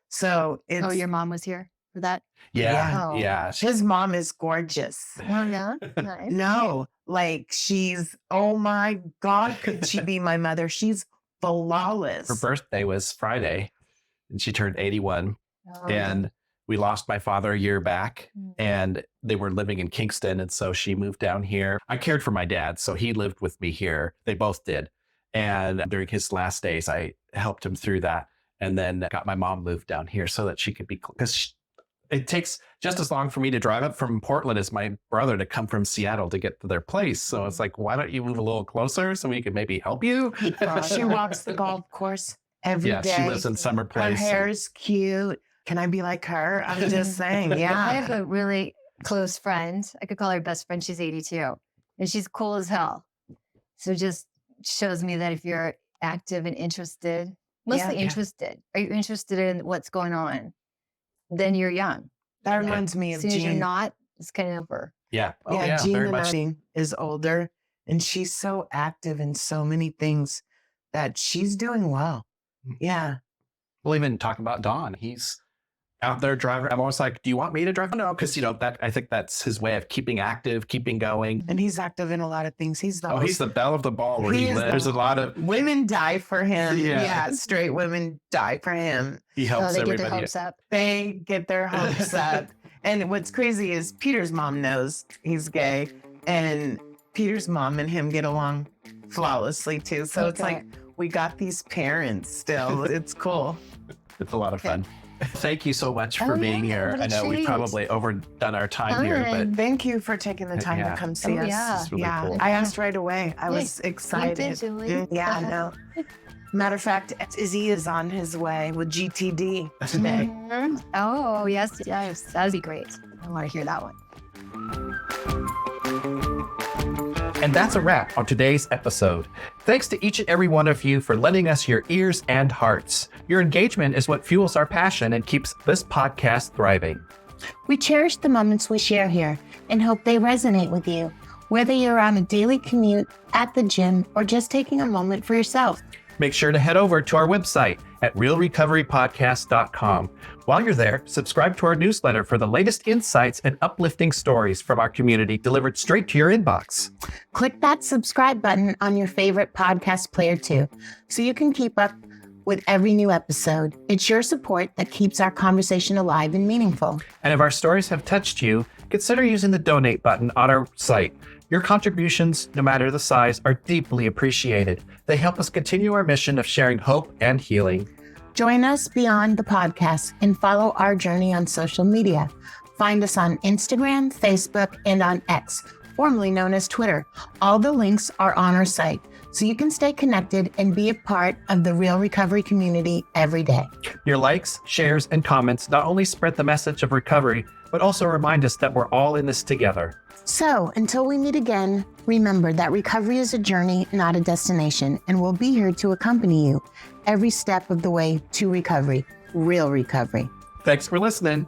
So it's... Oh, your mom was here for that? Yeah. Yeah. His mom is gorgeous. Oh, yeah? Nice. No, like she's, oh my God, could she be my mother? She's flawless. Her birthday was Friday and she turned 81. Oh, And we lost my father a year back and they were living in Kingston. And so she moved down here. I cared for my dad, so he lived with me here. They both did. And during his last days, I helped him through that and then got my mom moved down here so that she could be, because it takes just as long for me to drive up from Portland as my brother to come from Seattle to get to their place. So it's like, why don't you move a little closer so we can maybe help you? She walks the golf course every day. Yeah, she lives in Summer Place. Her hair's cute. Can I be like her? I'm just saying, yeah. I have a really close friend. I could call her best friend. She's 82 and she's cool as hell. So just shows me that if you're active and interested, mostly interested, are you interested in what's going on? Then you're young. That reminds me of as soon Jean. as you're not, it's kind of over. Yeah. Oh, yeah, yeah, Jean very much. is older and she's so active in so many things that she's doing well. Yeah. We'll even talk about Don. out there driving. I'm always like, do you want me to drive? No, because, that I think that's his way of keeping active, keeping going. And he's active in a lot of things. He's the belle of the ball where he lives. There's a lot of women die for him. Yeah. Yeah, straight women die for him. He helps they everybody. get their hopes up. They get their hopes up. And what's crazy is Peter's mom knows he's gay, and Peter's mom and him get along flawlessly too. So it's like we got these parents still. It's cool. It's a lot of fun. Thank you so much for being here. I know we probably overdone our time here, but thank you for taking the time to come see us. Yeah. it's really cool. I asked right away. I was excited. Yeah, I know. Matter of fact, Izzy is on his way with GTD today. Oh, yes. That'd be great. I want to hear that one. And that's a wrap on today's episode. Thanks to each and every one of you for lending us your ears and hearts. Your engagement is what fuels our passion and keeps this podcast thriving. We cherish the moments we share here and hope they resonate with you, whether you're on a daily commute, at the gym, or just taking a moment for yourself. Make sure to head over to our website at realrecoverypodcast.com. While you're there, subscribe to our newsletter for the latest insights and uplifting stories from our community delivered straight to your inbox. Click that subscribe button on your favorite podcast player too, so you can keep up with every new episode. It's your support that keeps our conversation alive and meaningful. And if our stories have touched you, consider using the donate button on our site. Your contributions, no matter the size, are deeply appreciated. They help us continue our mission of sharing hope and healing. Join us beyond the podcast and follow our journey on social media. Find us on Instagram, Facebook, and on X, formerly known as Twitter. All the links are on our site, so you can stay connected and be a part of the Real Recovery community every day. Your likes, shares, and comments not only spread the message of recovery, but also remind us that we're all in this together. So, until we meet again, remember that recovery is a journey, not a destination, and we'll be here to accompany you every step of the way to recovery, real recovery. Thanks for listening.